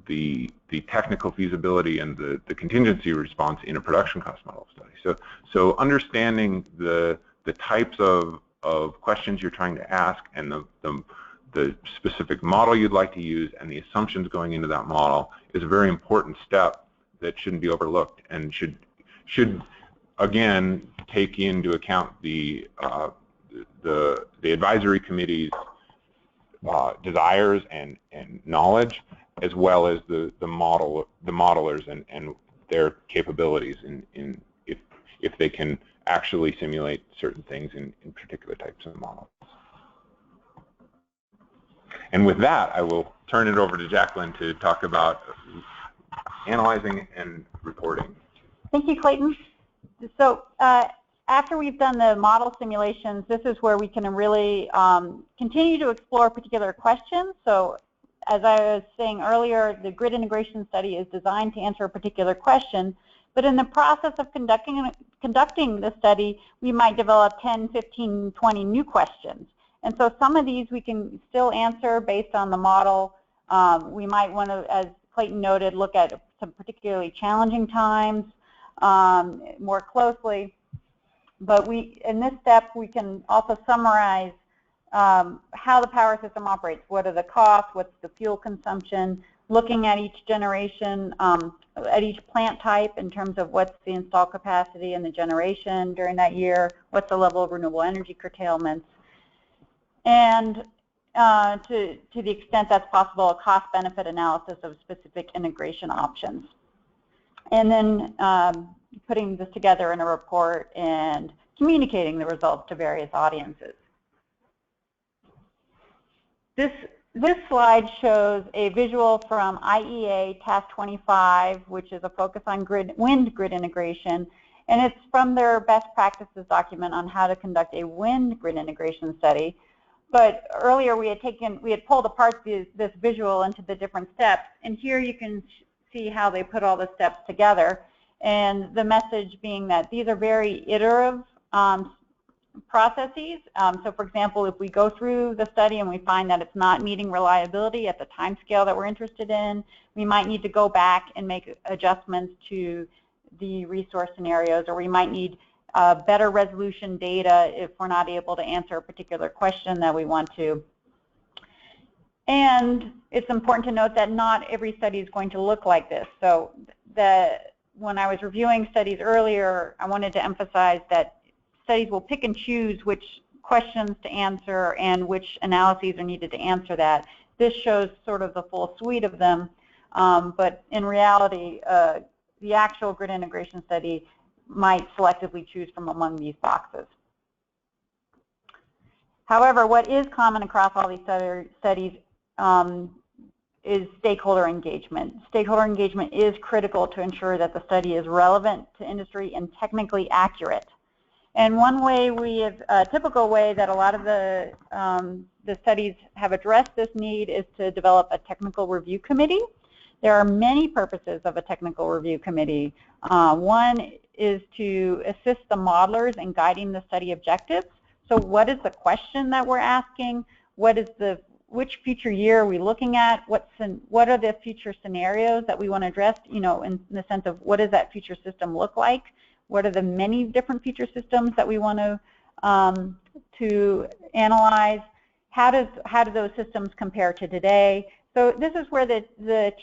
the technical feasibility and the contingency response in a production cost model study. So understanding the types of questions you're trying to ask and the specific model you'd like to use and the assumptions going into that model is a very important step that shouldn't be overlooked and should again take into account the advisory committee's desires and knowledge, as well as the modelers and their capabilities in if they can actually simulate certain things in particular types of models. And with that, I will turn it over to Jacqueline to talk about analyzing and reporting. Thank you, Clayton. So after we've done the model simulations, this is where we can really continue to explore particular questions. So as I was saying earlier, the grid integration study is designed to answer a particular question, but in the process of conducting the study, we might develop 10, 15, 20 new questions. And so some of these we can still answer based on the model. We might want to, as Clayton noted, look at some particularly challenging times more closely. But in this step, we can also summarize how the power system operates. What are the costs? What's the fuel consumption? Looking at each generation, at each plant type in terms of what's the installed capacity and the generation during that year, what's the level of renewable energy curtailments, and to the extent that's possible, a cost-benefit analysis of specific integration options. And then putting this together in a report and communicating the results to various audiences. This slide shows a visual from IEA Task 25, which is a focus on wind grid integration, and it's from their best practices document on how to conduct a wind grid integration study. But earlier we had pulled apart this visual into the different steps, and here you can see how they put all the steps together, and the message being that these are very iterative processes. So for example, if we go through the study and we find that it's not meeting reliability at the time scale that we're interested in, we might need to go back and make adjustments to the resource scenarios, or we might need better resolution data if we're not able to answer a particular question that we want to. And it's important to note that not every study is going to look like this. So when I was reviewing studies earlier, I wanted to emphasize that studies will pick and choose which questions to answer and which analyses are needed to answer that. This shows sort of the full suite of them, but in reality, the actual grid integration study might selectively choose from among these boxes. However, what is common across all these studies is stakeholder engagement. Stakeholder engagement is critical to ensure that the study is relevant to industry and technically accurate. And one way a typical way that a lot of the studies have addressed this need is to develop a technical review committee. There are many purposes of a technical review committee. One is to assist the modelers in guiding the study objectives. So what is the question that we're asking? What is the which future year are we looking at? What are the future scenarios that we want to address? You know, in the sense of what does that future system look like? What are the many different future systems that we want to analyze? How do those systems compare to today? So this is where the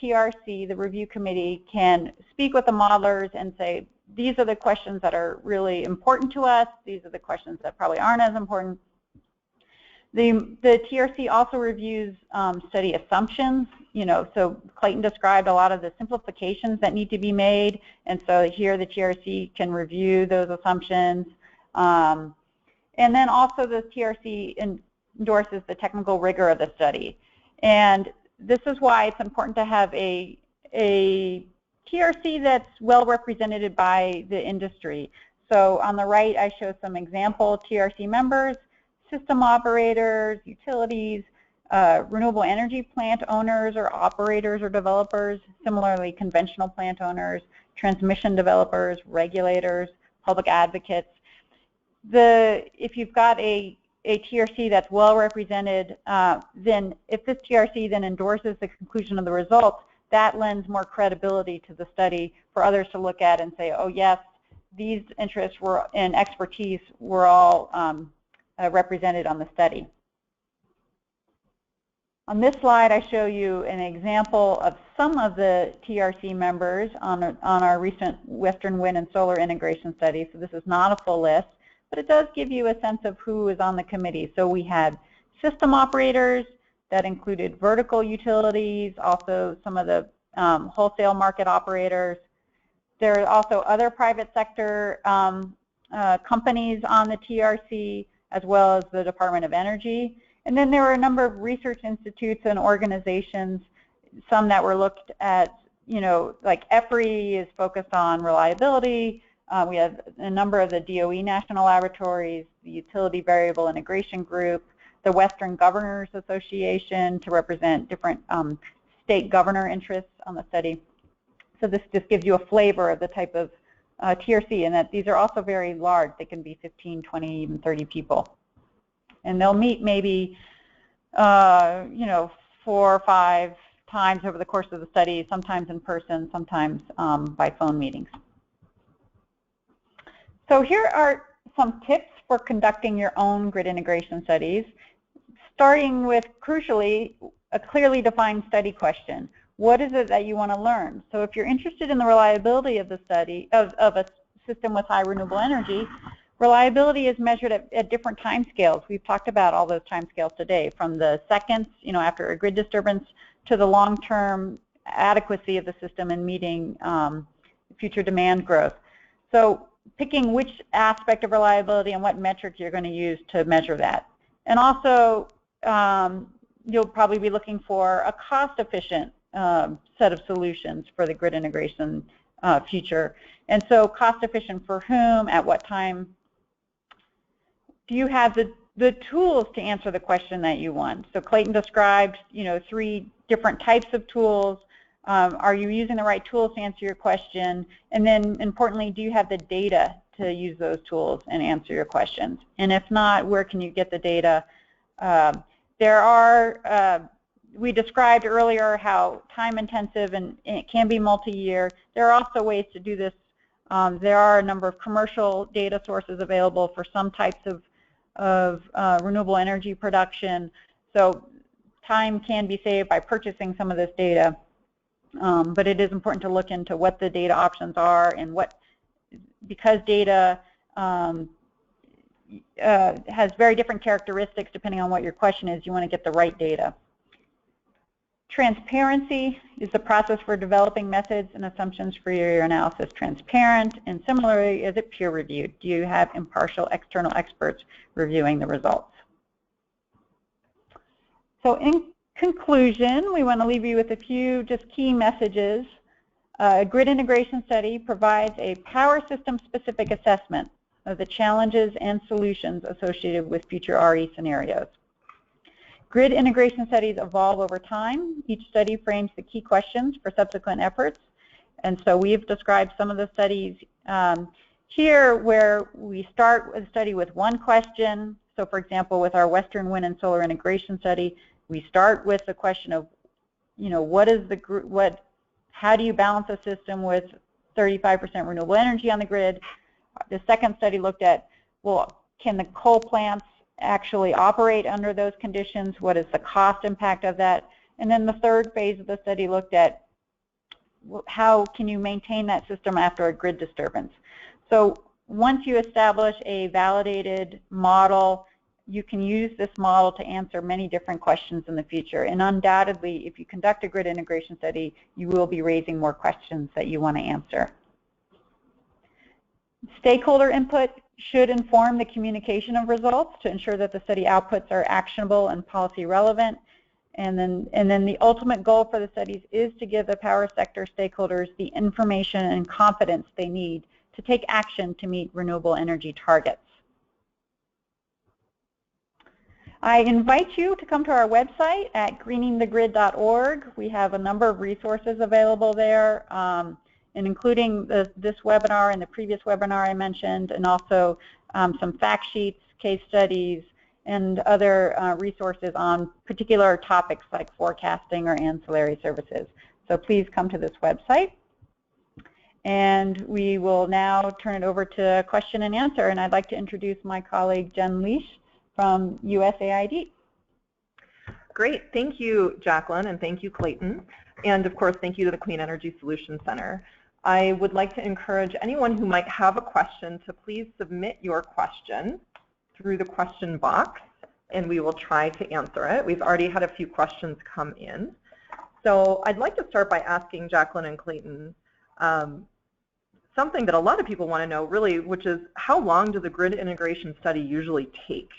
TRC, the review committee, can speak with the modelers and say, these are the questions that are really important to us. These are the questions that probably aren't as important. The TRC also reviews study assumptions. You know, so Clayton described a lot of the simplifications that need to be made, and so here the TRC can review those assumptions. And then also the TRC endorses the technical rigor of the study. And this is why it's important to have a TRC that's well represented by the industry. So on the right, I show some example TRC members, system operators, utilities, renewable energy plant owners or operators or developers, similarly conventional plant owners, transmission developers, regulators, public advocates. If you've got a TRC that's well represented, then if this TRC then endorses the conclusion of the results, that lends more credibility to the study for others to look at and say, oh yes, these interests and expertise were all represented on the study. On this slide, I show you an example of some of the TRC members on our recent Western Wind and Solar Integration Study. So this is not a full list, but it does give you a sense of who is on the committee. So we had system operators that included vertical utilities, also some of the wholesale market operators. There are also other private sector companies on the TRC, as well as the Department of Energy. And then there were a number of research institutes and organizations, some that were looked at, you know, like EPRI is focused on reliability. We have a number of the DOE national laboratories, the Utility Variable Integration Group, the Western Governors Association to represent different state governor interests on the study. So this just gives you a flavor of the type of TRC, and that these are also very large. They can be 15, 20, even 30 people. And they'll meet maybe, you know, 4 or 5 times over the course of the study, sometimes in person, sometimes by phone meetings. So here are some tips for conducting your own grid integration studies, starting with, crucially, a clearly defined study question. What is it that you want to learn? So if you're interested in the reliability of the study, of a system with high renewable energy, reliability is measured at different time scales. We've talked about all those time scales today, from the seconds, you know, after a grid disturbance, to the long-term adequacy of the system and meeting future demand growth. So picking which aspect of reliability and what metrics you're going to use to measure that. And also, you'll probably be looking for a cost-efficient set of solutions for the grid integration future. And so cost-efficient for whom, at what time? Do you have the tools to answer the question that you want? So Clayton described, you know, 3 different types of tools. Are you using the right tools to answer your question? And then, importantly, do you have the data to use those tools and answer your questions? And if not, where can you get the data? There are, we described earlier how time-intensive and it can be multi-year. There are also ways to do this. There are a number of commercial data sources available for some types of renewable energy production. So time can be saved by purchasing some of this data. But it is important to look into what the data options are, and because data has very different characteristics depending on what your question is, you want to get the right data. Transparency is the process for developing methods and assumptions for your analysis transparent, and similarly, is it peer reviewed? Do you have impartial external experts reviewing the results? So in conclusion, we want to leave you with a few just key messages. A grid integration study provides a power system specific assessment of the challenges and solutions associated with future RE scenarios. Grid integration studies evolve over time. Each study frames the key questions for subsequent efforts. And so we've described some of the studies here where we start a study with one question, So for example, with our Western Wind and Solar Integration Study, we start with the question of, how do you balance a system with 35% renewable energy on the grid? The second study looked at, well, can the coal plants actually operate under those conditions? What is the cost impact of that? And then the third phase of the study looked at how can you maintain that system after a grid disturbance. So once you establish a validated model, you can use this model to answer many different questions in the future. And undoubtedly, if you conduct a grid integration study, you will be raising more questions that you want to answer. Stakeholder input should inform the communication of results to ensure that the study outputs are actionable and policy relevant. And then the ultimate goal for the studies is to give the power sector stakeholders the information and confidence they need to take action to meet renewable energy targets. I invite you to come to our website at greeningthegrid.org. We have a number of resources available there, and including this webinar and the previous webinar I mentioned, and also some fact sheets, case studies, and other resources on particular topics like forecasting or ancillary services. So please come to this website. And we will now turn it over to question and answer. And I'd like to introduce my colleague, Jen Leash from USAID. Great. Thank you, Jacqueline, and thank you, Clayton. And of course, thank you to the Clean Energy Solutions Center. I would like to encourage anyone who might have a question to please submit your question through the question box, and we will try to answer it. We've already had a few questions come in. So I'd like to start by asking Jacqueline and Clayton something that a lot of people want to know, really, which is how long does a grid integration study usually take?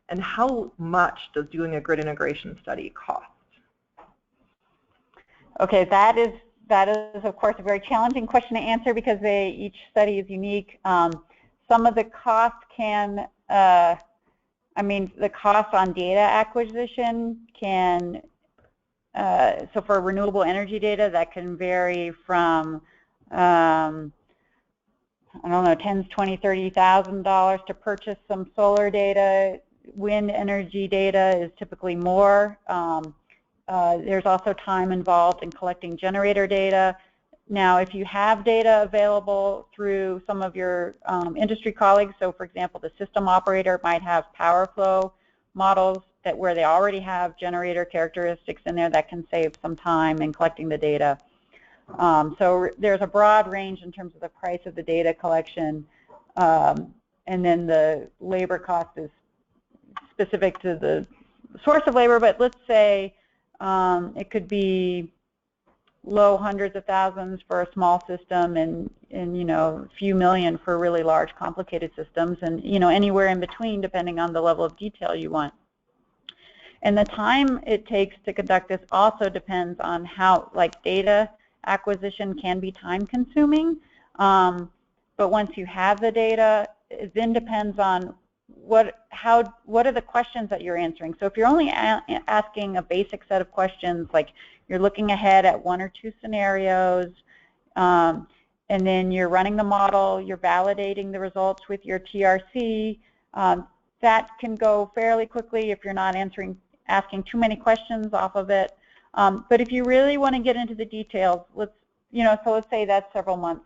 And how much does doing a grid integration study cost? Okay, that is of course a very challenging question to answer because each study is unique. Some of the cost can, the cost on data acquisition can, so for renewable energy data, that can vary from, I don't know, $10,000, $20,000, $30,000 to purchase some solar data. Wind energy data is typically more. There's also time involved in collecting generator data. Now, if you have data available through some of your industry colleagues, so for example, the system operator might have power flow models where they already have generator characteristics in there, that can save some time in collecting the data. So there's a broad range in terms of the price of the data collection, and then the labor cost is specific to the source of labor, but let's say it could be low hundreds of thousands for a small system and a few million for really large complicated systems, and anywhere in between depending on the level of detail you want. And the time it takes to conduct this also depends on how, data acquisition can be time consuming, but once you have the data, it then depends on what are the questions that you're answering. So if you're only asking a basic set of questions, like you're looking ahead at 1 or 2 scenarios, and then you're running the model, you're validating the results with your TRC, that can go fairly quickly if you're not asking too many questions off of it. But if you really want to get into the details, let's say that's several months.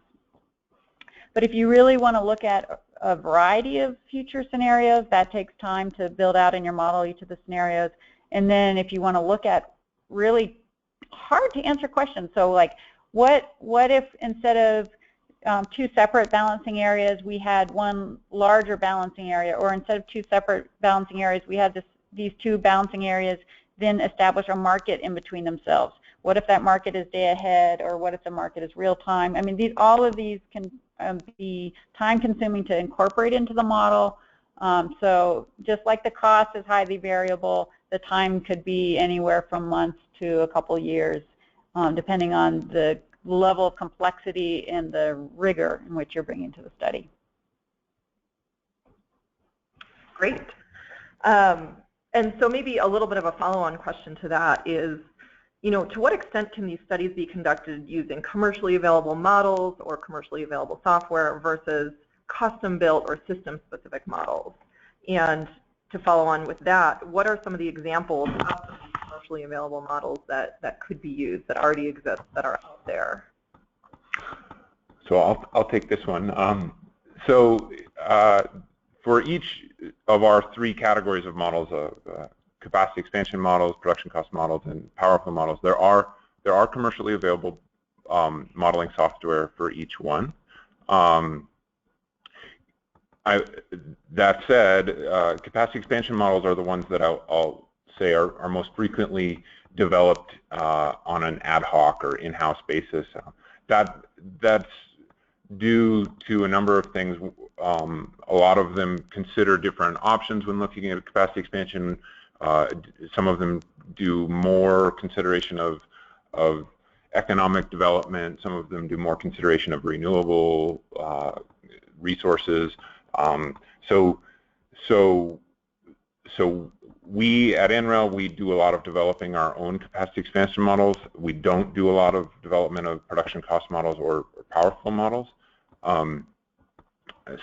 But if you really want to look at a variety of future scenarios, that takes time to build out in your model each of the scenarios. And then if you want to look at really hard to answer questions, so like what if instead of 2 separate balancing areas we had 1 larger balancing area, or instead of 2 separate balancing areas we had these 2 balancing areas, then establish a market in between themselves. What if that market is day ahead, or what if the market is real time? I mean, all of these can be time consuming to incorporate into the model. So just like the cost is highly variable, the time could be anywhere from months to a couple years, depending on the level of complexity and the rigor in which you're bringing to the study. Great. And so maybe a little bit of a follow-on question to that is, to what extent can these studies be conducted using commercially available models or commercially available software versus custom-built or system-specific models? And to follow on with that, what are some of the examples of commercially available models that could be used, that already exist, that are out there? So I'll take this one. For each of our three categories of models, capacity expansion models, production cost models, and power flow models, there are commercially available modeling software for each one. That said, capacity expansion models are the ones that I'll say are most frequently developed on an ad hoc or in-house basis. That's due to a number of things. A lot of them consider different options when looking at capacity expansion. Some of them do more consideration of economic development. Some of them do more consideration of renewable resources. So we at NREL, we do a lot of developing our own capacity expansion models. We don't do a lot of development of production cost models or power flow models.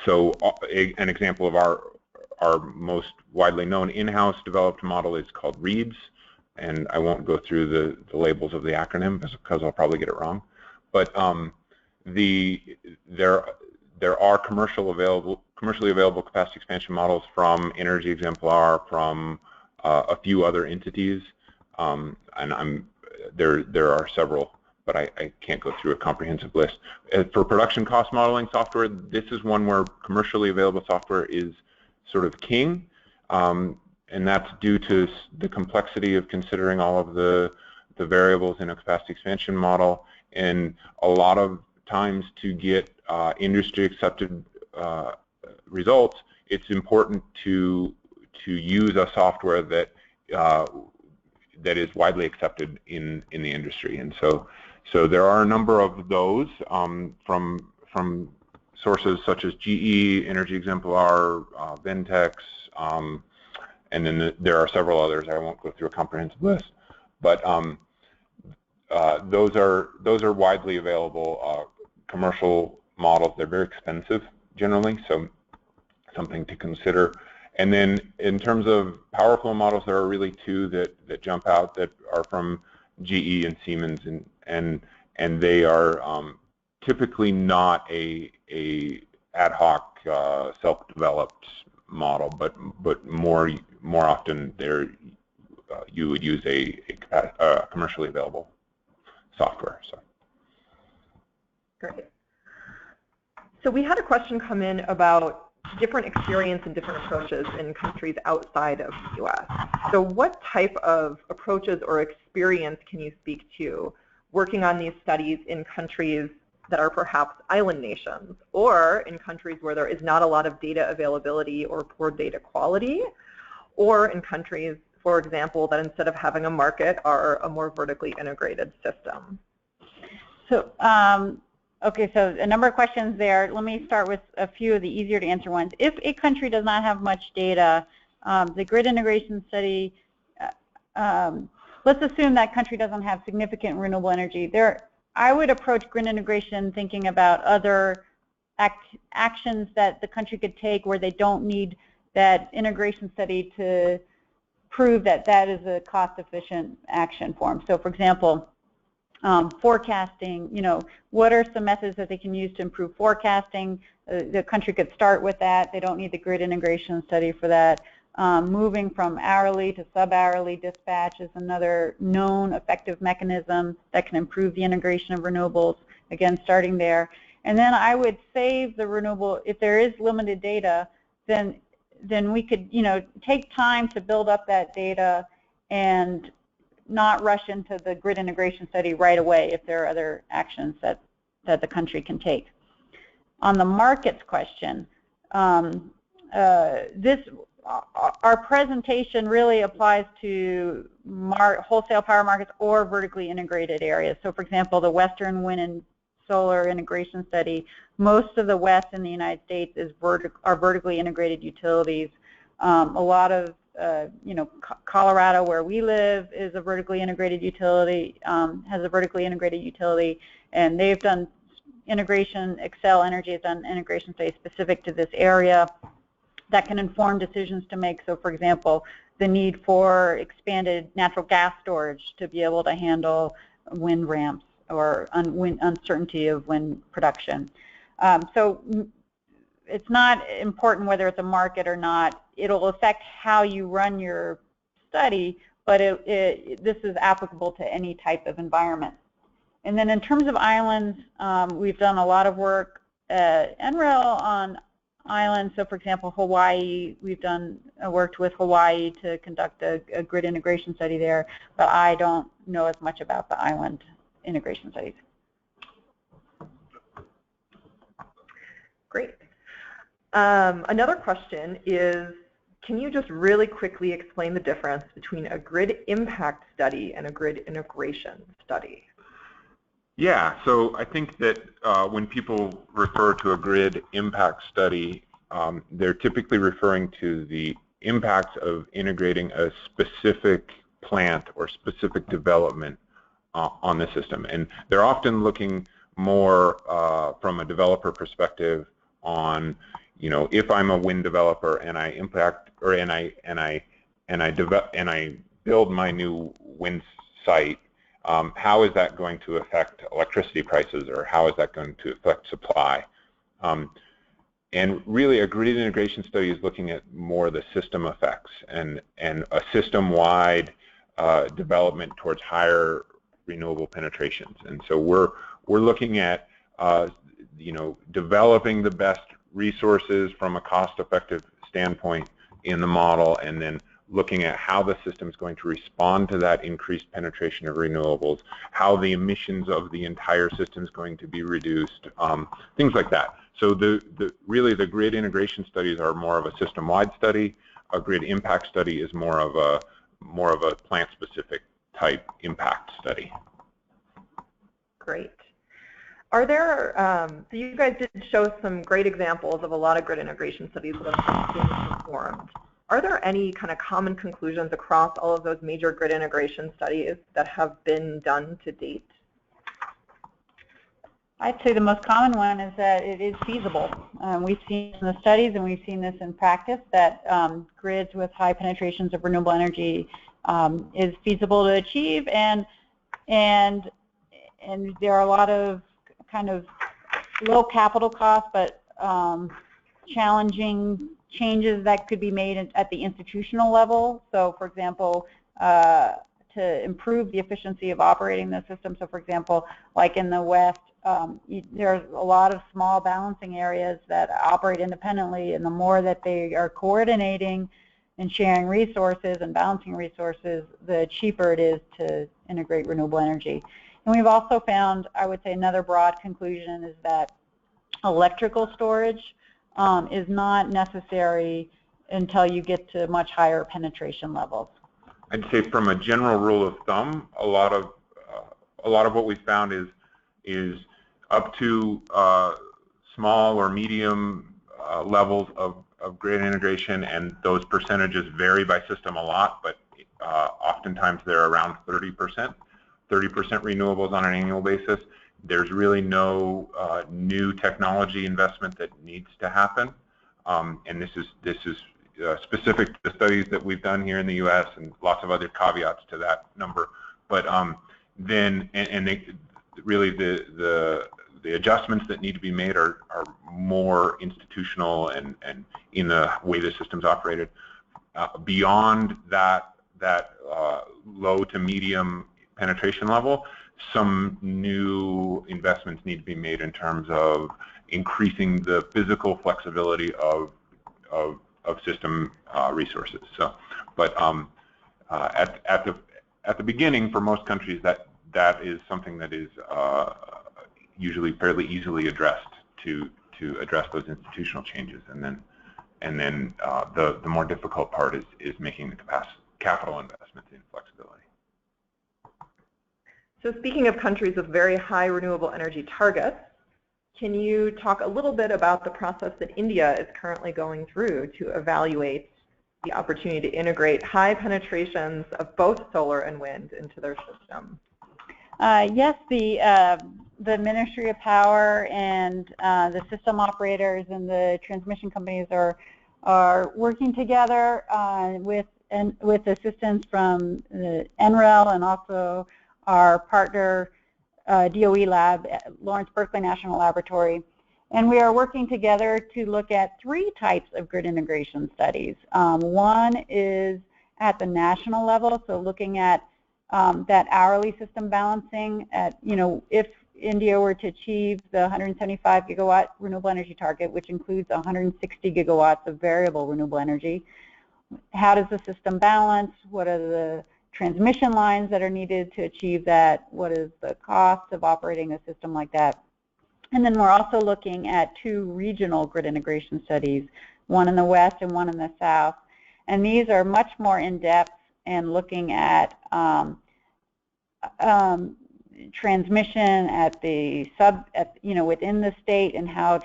So an example of our most widely known in-house developed model is called REEDS, and I won't go through the labels of the acronym because I'll probably get it wrong. But there are commercially available capacity expansion models from Energy Exemplar, from a few other entities, and there are several, but I can't go through a comprehensive list. For production cost modeling software, this is one where commercially available software is sort of king, and that's due to the complexity of considering all of the variables in a capacity expansion model, and a lot of times to get industry accepted results, it's important to use a software that is widely accepted in the industry. And so there are a number of those from sources such as GE, Energy Exemplar, Ventex, and then there are several others. I won't go through a comprehensive list, but those are widely available commercial models. They're very expensive generally, so something to consider. And then in terms of power flow models, there are really two that jump out that are from GE and Siemens, and they are typically not a ad hoc self-developed model, but more often you would use a commercially available software. So. Great. So we had a question come in about different experience and different approaches in countries outside of the U.S. So what type of approaches or experience can you speak to working on these studies in countries that are perhaps island nations, or in countries where there is not a lot of data availability or poor data quality, or in countries, for example, that instead of having a market are a more vertically integrated system? So, okay, so a number of questions there. Let me start with a few of the easier to answer ones. If a country does not have much data, the grid integration study, let's assume that country doesn't have significant renewable energy. I would approach grid integration thinking about other actions that the country could take where they don't need that integration study to prove that that is a cost-efficient action for them. So, for example, forecasting, what are some methods that they can use to improve forecasting? The country could start with that. They don't need the grid integration study for that. Moving from hourly to sub-hourly dispatch is another known effective mechanism that can improve the integration of renewables, again, starting there. And then I would save the renewable, if there is limited data, then we could, take time to build up that data and not rush into the grid integration study right away if there are other actions that the country can take. On the markets question, our presentation really applies to wholesale power markets or vertically integrated areas. So, for example, the Western Wind and Solar Integration Study, most of the West in the United States are vertically integrated utilities. A lot of, Colorado, where we live, is a vertically integrated utility, has a vertically integrated utility, and they've done integration. Xcel Energy has done integration studies specific to this area. that can inform decisions to make. So, for example, the need for expanded natural gas storage to be able to handle wind ramps or uncertainty of wind production. So it's not important whether it's a market or not. It'll affect how you run your study, but this is applicable to any type of environment. And then in terms of islands, we've done a lot of work at NREL on islands. So for example, Hawaii, we've worked with Hawaii to conduct a grid integration study there, but I don't know as much about the island integration studies. Great. Another question is, can you just really quickly explain the difference between a grid impact study and a grid integration study? Yeah, so I think that when people refer to a grid impact study, they're typically referring to the impacts of integrating a specific plant or specific development on the system. And they're often looking more from a developer perspective on, you know, if I'm a wind developer and I impact or and I build my new wind site, how is that going to affect electricity prices, or how is that going to affect supply? And really, a grid integration study is looking at more the system effects and a system-wide development towards higher renewable penetrations. And so we're looking at you know, developing the best resources from a cost-effective standpoint in the model, and then looking at how the system is going to respond to that increased penetration of renewables, how the emissions of the entire system is going to be reduced, things like that. So really the grid integration studies are more of a system-wide study. A grid impact study is more of a plant-specific type impact study. Great. Are there, so you guys did show some great examples of a lot of grid integration studies that have been performed. Are there any kind of common conclusions across all of those major grid integration studies that have been done to date? I'd say the most common one is that it is feasible. We've seen in the studies, and we've seen this in practice, that grids with high penetrations of renewable energy is feasible to achieve, and there are a lot of kind of low capital costs, but challenging changes that could be made at the institutional level. So, for example, to improve the efficiency of operating the system. So, for example, like in the West, there's a lot of small balancing areas that operate independently, and the more that they are coordinating and sharing resources and balancing resources, the cheaper it is to integrate renewable energy. And we've also found, I would say, another broad conclusion is that electrical storage is not necessary until you get to much higher penetration levels. I'd say, from a general rule of thumb, a lot of what we found is up to small or medium levels of grid integration, and those percentages vary by system a lot, but oftentimes they're around 30% renewables on an annual basis. There's really no new technology investment that needs to happen, and this is specific to the studies that we've done here in the U.S. and lots of other caveats to that number. But really the adjustments that need to be made are more institutional and in the way the system's operated. Beyond that low to medium penetration level, some new investments need to be made in terms of increasing the physical flexibility of system resources. So, but at the beginning, for most countries, that is something that is usually fairly easily addressed to address those institutional changes, and then the more difficult part is making the capital investments in flexibility. So speaking of countries with very high renewable energy targets, can you talk a little bit about the process that India is currently going through to evaluate the opportunity to integrate high penetrations of both solar and wind into their system? Yes, the Ministry of Power and the system operators and the transmission companies are are working together with assistance from the NREL and also our partner DOE lab at Lawrence Berkeley National Laboratory. And we are working together to look at 3 types of grid integration studies. One is at the national level, so looking at that hourly system balancing at, if India were to achieve the 175 gigawatt renewable energy target, which includes 160 gigawatts of variable renewable energy, how does the system balance? What are the transmission lines that are needed to achieve that? What is the cost of operating a system like that? And then we're also looking at 2 regional grid integration studies, one in the west and one in the south. And these are much more in-depth and looking at transmission at the within the state and how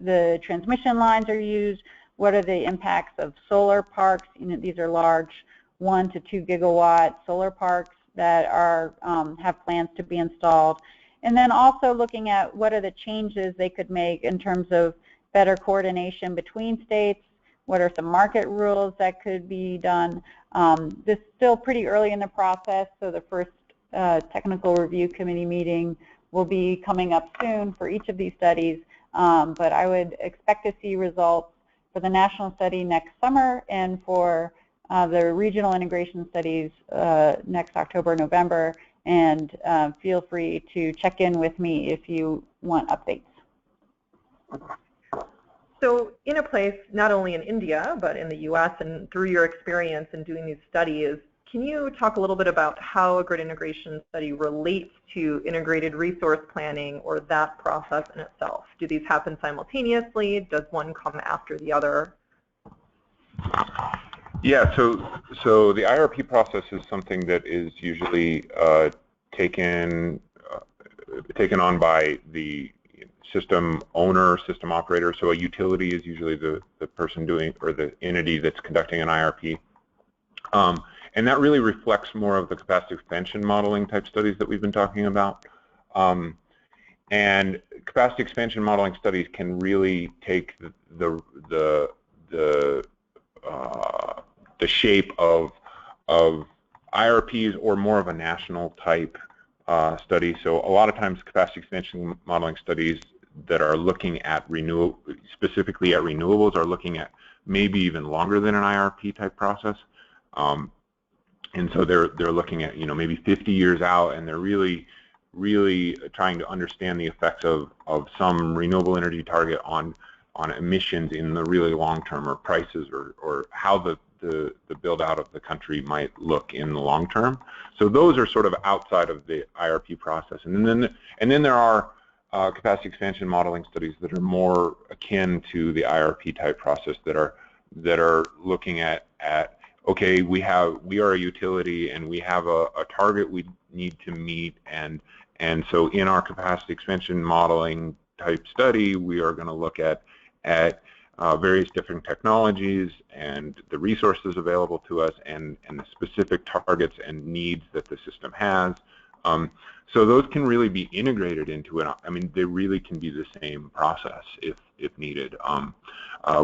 the transmission lines are used. What are the impacts of solar parks? These are large 1 to 2 gigawatt solar parks that are have plans to be installed. And then also looking at what are the changes they could make in terms of better coordination between states. What are some market rules that could be done? This is still pretty early in the process, so the first technical review committee meeting will be coming up soon for each of these studies, but I would expect to see results for the national study next summer and for the regional integration studies next October, November, and feel free to check in with me if you want updates. So in a place not only in India, but in the US, and through your experience in doing these studies, can you talk a little bit about how a grid integration study relates to integrated resource planning or that process in itself? Do these happen simultaneously? Does one come after the other? Yeah, so the IRP process is something that is usually taken on by the system owner, system operator. So a utility is usually the person doing, or the entity that's conducting an IRP. And that really reflects more of the capacity expansion modeling type studies that we've been talking about. And capacity expansion modeling studies can really take the shape of IRPs or more of a national type study. So a lot of times capacity expansion modeling studies that are looking at specifically at renewables are looking at maybe even longer than an IRP type process. And so they're looking at maybe 50 years out, and they're really trying to understand the effects of some renewable energy target on emissions in the really long term, or prices, or how the build out of the country might look in the long term. So those are sort of outside of the IRP process. And then there are capacity expansion modeling studies that are more akin to the IRP type process that are looking at okay, we are a utility and we have a target we need to meet, and so in our capacity expansion modeling type study, we are going to look at various different technologies and the resources available to us, and the specific targets and needs that the system has. So those can really be integrated into it. I mean, they really can be the same process if needed.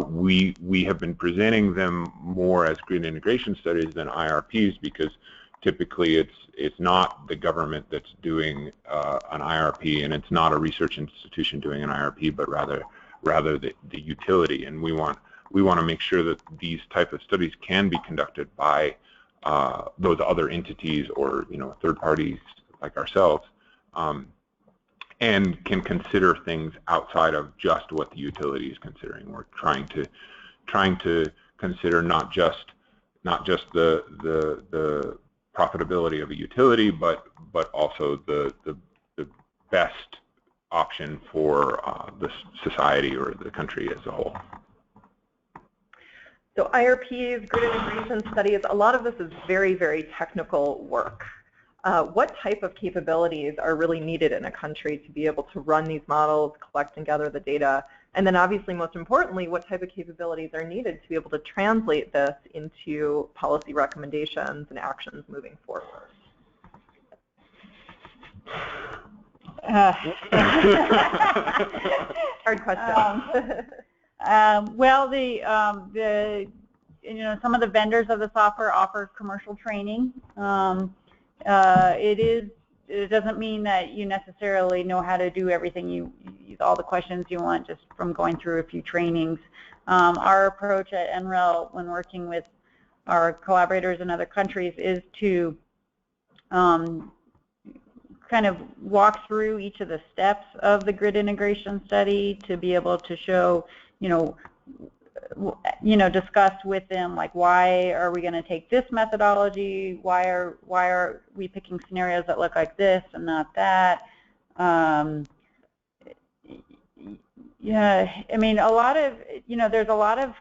We have been presenting them more as grid integration studies than IRPs, because typically it's not the government that's doing an IRP, and it's not a research institution doing an IRP, but rather the utility. And we want to make sure that these type of studies can be conducted by those other entities, or third parties like ourselves, and can consider things outside of just what the utility is considering. We're trying to consider not just the profitability of a utility, but also the best option for the society or the country as a whole. So IRPs, grid integration studies, a lot of this is very, very technical work. What type of capabilities are really needed in a country to be able to run these models, collect and gather the data? And then obviously, most importantly, what type of capabilities are needed to be able to translate this into policy recommendations and actions moving forward? Hard question. Well, some of the vendors of the software offer commercial training. It doesn't mean that you necessarily know how to do everything all the questions you want just from going through a few trainings. Our approach at NREL when working with our collaborators in other countries is to kind of walk through each of the steps of the grid integration study to be able to show, discuss with them, like, why are we going to take this methodology? Why are we picking scenarios that look like this and not that? Yeah, I mean, there's a lot of,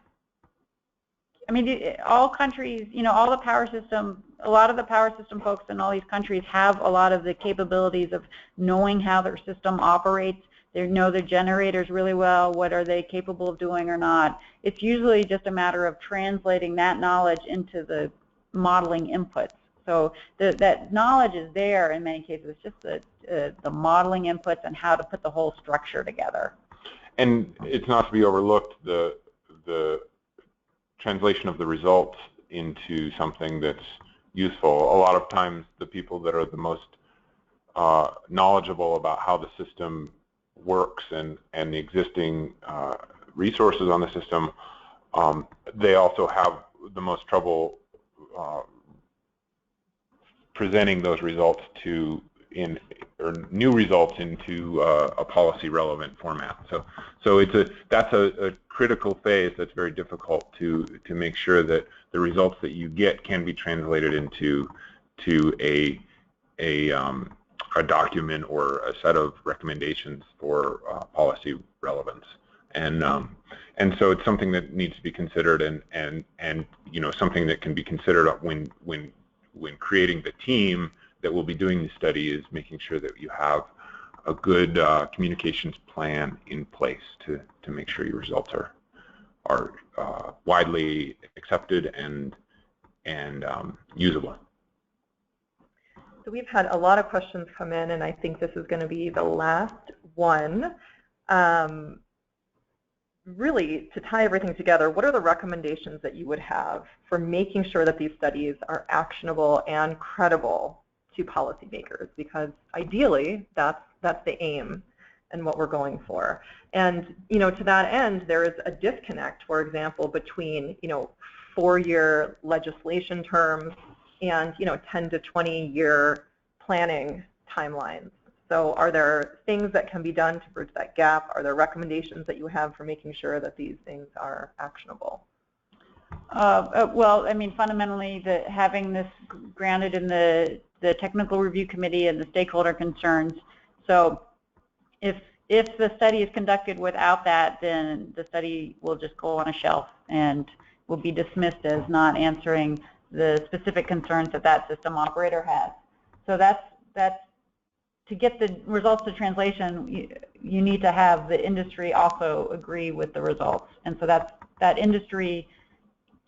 all countries, all the power system, a lot of the power system folks in all these countries have a lot of the capabilities of knowing how their system operates. They know the generators really well. What are they capable of doing or not? It's usually just a matter of translating that knowledge into the modeling inputs. So that knowledge is there in many cases. It's just the modeling inputs and how to put the whole structure together. And it's not to be overlooked the translation of the results into something that's useful. A lot of times the people that are the most knowledgeable about how the system works and the existing resources on the system, they also have the most trouble presenting those results or new results into a policy relevant format. So that's a critical phase that's very difficult to make sure that the results that you get can be translated into a document or a set of recommendations for policy relevance. And so it's something that needs to be considered, and something that can be considered when creating the team that will be doing the study, is making sure that you have a good communications plan in place to make sure your results are widely accepted and usable. So we've had a lot of questions come in, and I think this is going to be the last one. Really, to tie everything together, what are the recommendations that you would have for making sure that these studies are actionable and credible to policymakers? Because ideally, that's the aim and what we're going for. And to that end, there is a disconnect, for example, between 4-year legislation terms and 10 to 20-year planning timelines. So are there things that can be done to bridge that gap? Are there recommendations that you have for making sure that these things are actionable? Well, fundamentally, having this grounded in the technical review committee and the stakeholder concerns. So if the study is conducted without that, then the study will just go on a shelf and will be dismissed as not answering the specific concerns that system operator has. So that's to get the results to translation, you need to have the industry also agree with the results. And so that industry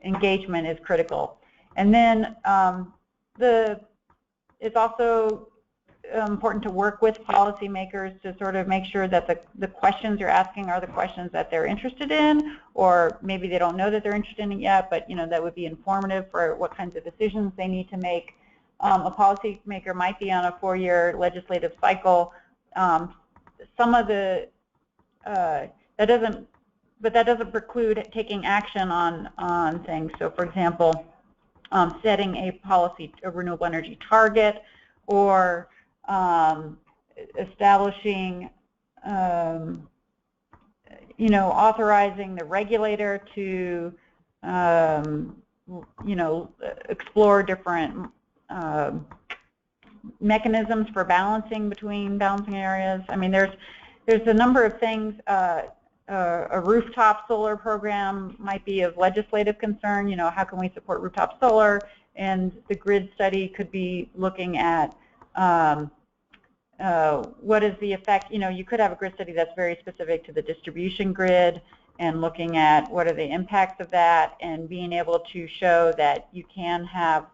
engagement is critical. And then it's also important to work with policymakers to sort of make sure that the questions you're asking are the questions that they're interested in, or maybe they don't know that they're interested in it yet, but that would be informative for what kinds of decisions they need to make. A policymaker might be on a 4-year legislative cycle. Some of the that doesn't preclude taking action on things. So, for example, setting a renewable energy target, or establishing, authorizing the regulator to, explore different mechanisms for balancing between balancing areas. There's a number of things. A rooftop solar program might be of legislative concern. How can we support rooftop solar? And the grid study could be looking at what is the effect. You could have a grid study that's very specific to the distribution grid and looking at what are the impacts of that, and being able to show that you can have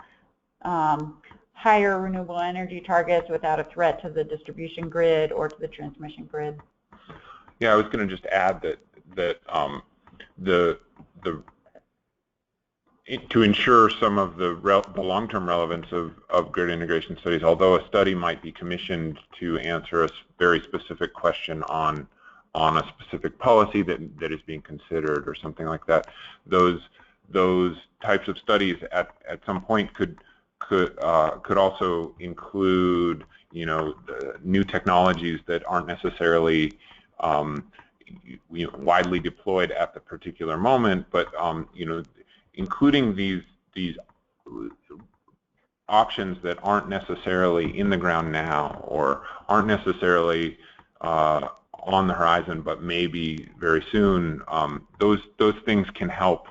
higher renewable energy targets without a threat to the distribution grid or to the transmission grid. Yeah, I was going to just add that to ensure some of the long-term relevance of grid integration studies, although a study might be commissioned to answer a very specific question on a specific policy that is being considered or something like that, those types of studies at some point could also include, you know, new technologies that aren't necessarily widely deployed at the particular moment, but you know, including these options that aren't necessarily in the ground now or aren't necessarily on the horizon, but maybe very soon. Those things can help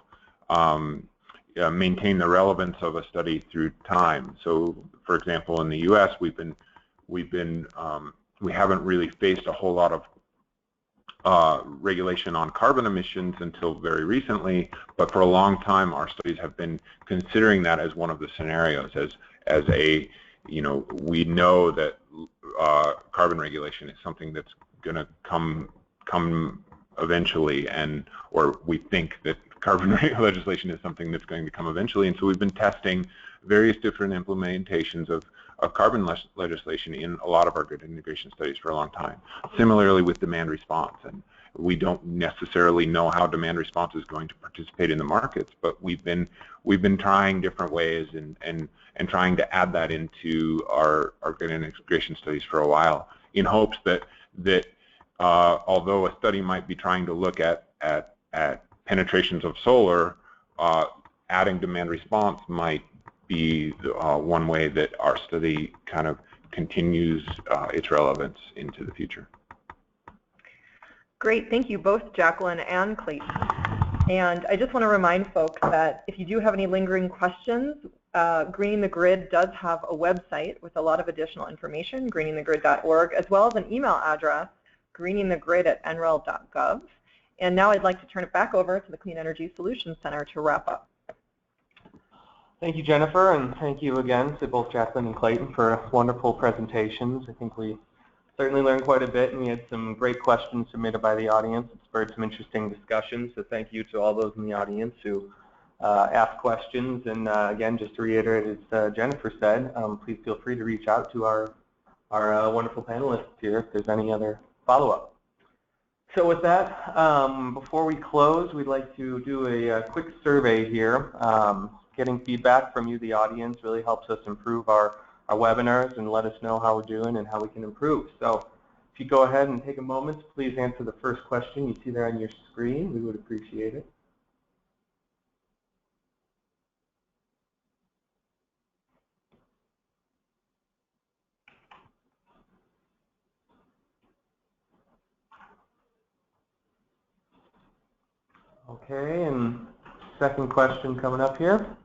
maintain the relevance of a study through time. So, for example, in the U.S., we haven't really faced a whole lot of regulation on carbon emissions until very recently, but for a long time our studies have been considering that as one of the scenarios, as a, you know, we know that carbon regulation is something that's going to come eventually, or we think that carbon legislation is something that's going to come eventually, and so we've been testing various different implementations of carbon legislation in a lot of our grid integration studies for a long time. Similarly with demand response, and we don't necessarily know how demand response is going to participate in the markets, but we've been trying different ways and trying to add that into our grid integration studies for a while, in hopes that although a study might be trying to look at penetrations of solar, adding demand response might be one way that our study kind of continues its relevance into the future. Great, thank you both, Jacqueline and Clayton. And I just want to remind folks that if you do have any lingering questions, Greening the Grid does have a website with a lot of additional information, greeningthegrid.org, as well as an email address, greeningthegrid@nrel.gov. And now I'd like to turn it back over to the Clean Energy Solutions Center to wrap up. Thank you, Jennifer, and thank you again to both Jacqueline and Clayton for wonderful presentations. I think we certainly learned quite a bit, and we had some great questions submitted by the audience. It spurred some interesting discussions, so thank you to all those in the audience who asked questions. And again, just to reiterate, as Jennifer said, please feel free to reach out to our wonderful panelists here if there's any other follow-up. So with that, before we close, we'd like to do a quick survey here. Getting feedback from you, the audience, really helps us improve our webinars and let us know how we're doing and how we can improve. So if you go ahead and take a moment to please answer the first question you see there on your screen, we would appreciate it. Okay, and second question coming up here.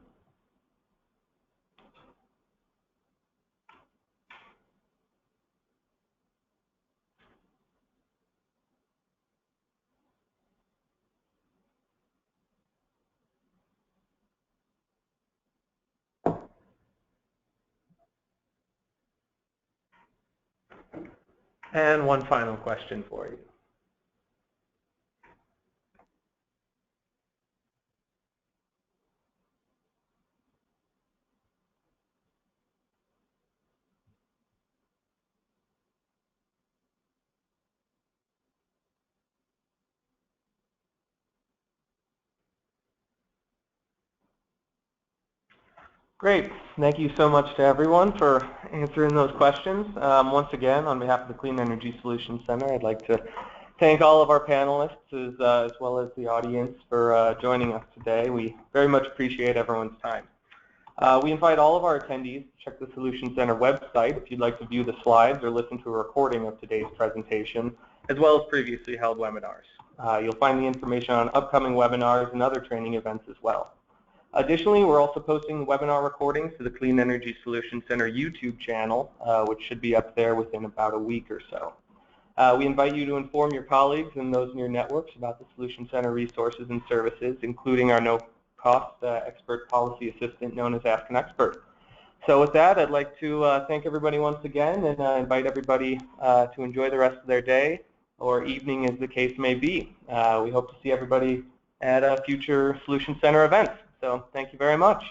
And one final question for you. Great. Thank you so much to everyone for answering those questions. Once again, on behalf of the Clean Energy Solutions Center, I'd like to thank all of our panelists as well as the audience for joining us today. We very much appreciate everyone's time. We invite all of our attendees to check the Solutions Center website if you'd like to view the slides or listen to a recording of today's presentation, as well as previously held webinars. You'll find the information on upcoming webinars and other training events as well. Additionally, we're also posting webinar recordings to the Clean Energy Solutions Center YouTube channel, which should be up there within about a week or so. We invite you to inform your colleagues and those in your networks about the Solutions Center resources and services, including our no-cost expert policy assistant known as Ask an Expert. So with that, I'd like to thank everybody once again and invite everybody to enjoy the rest of their day or evening as the case may be. We hope to see everybody at future Solution Center events. So thank you very much.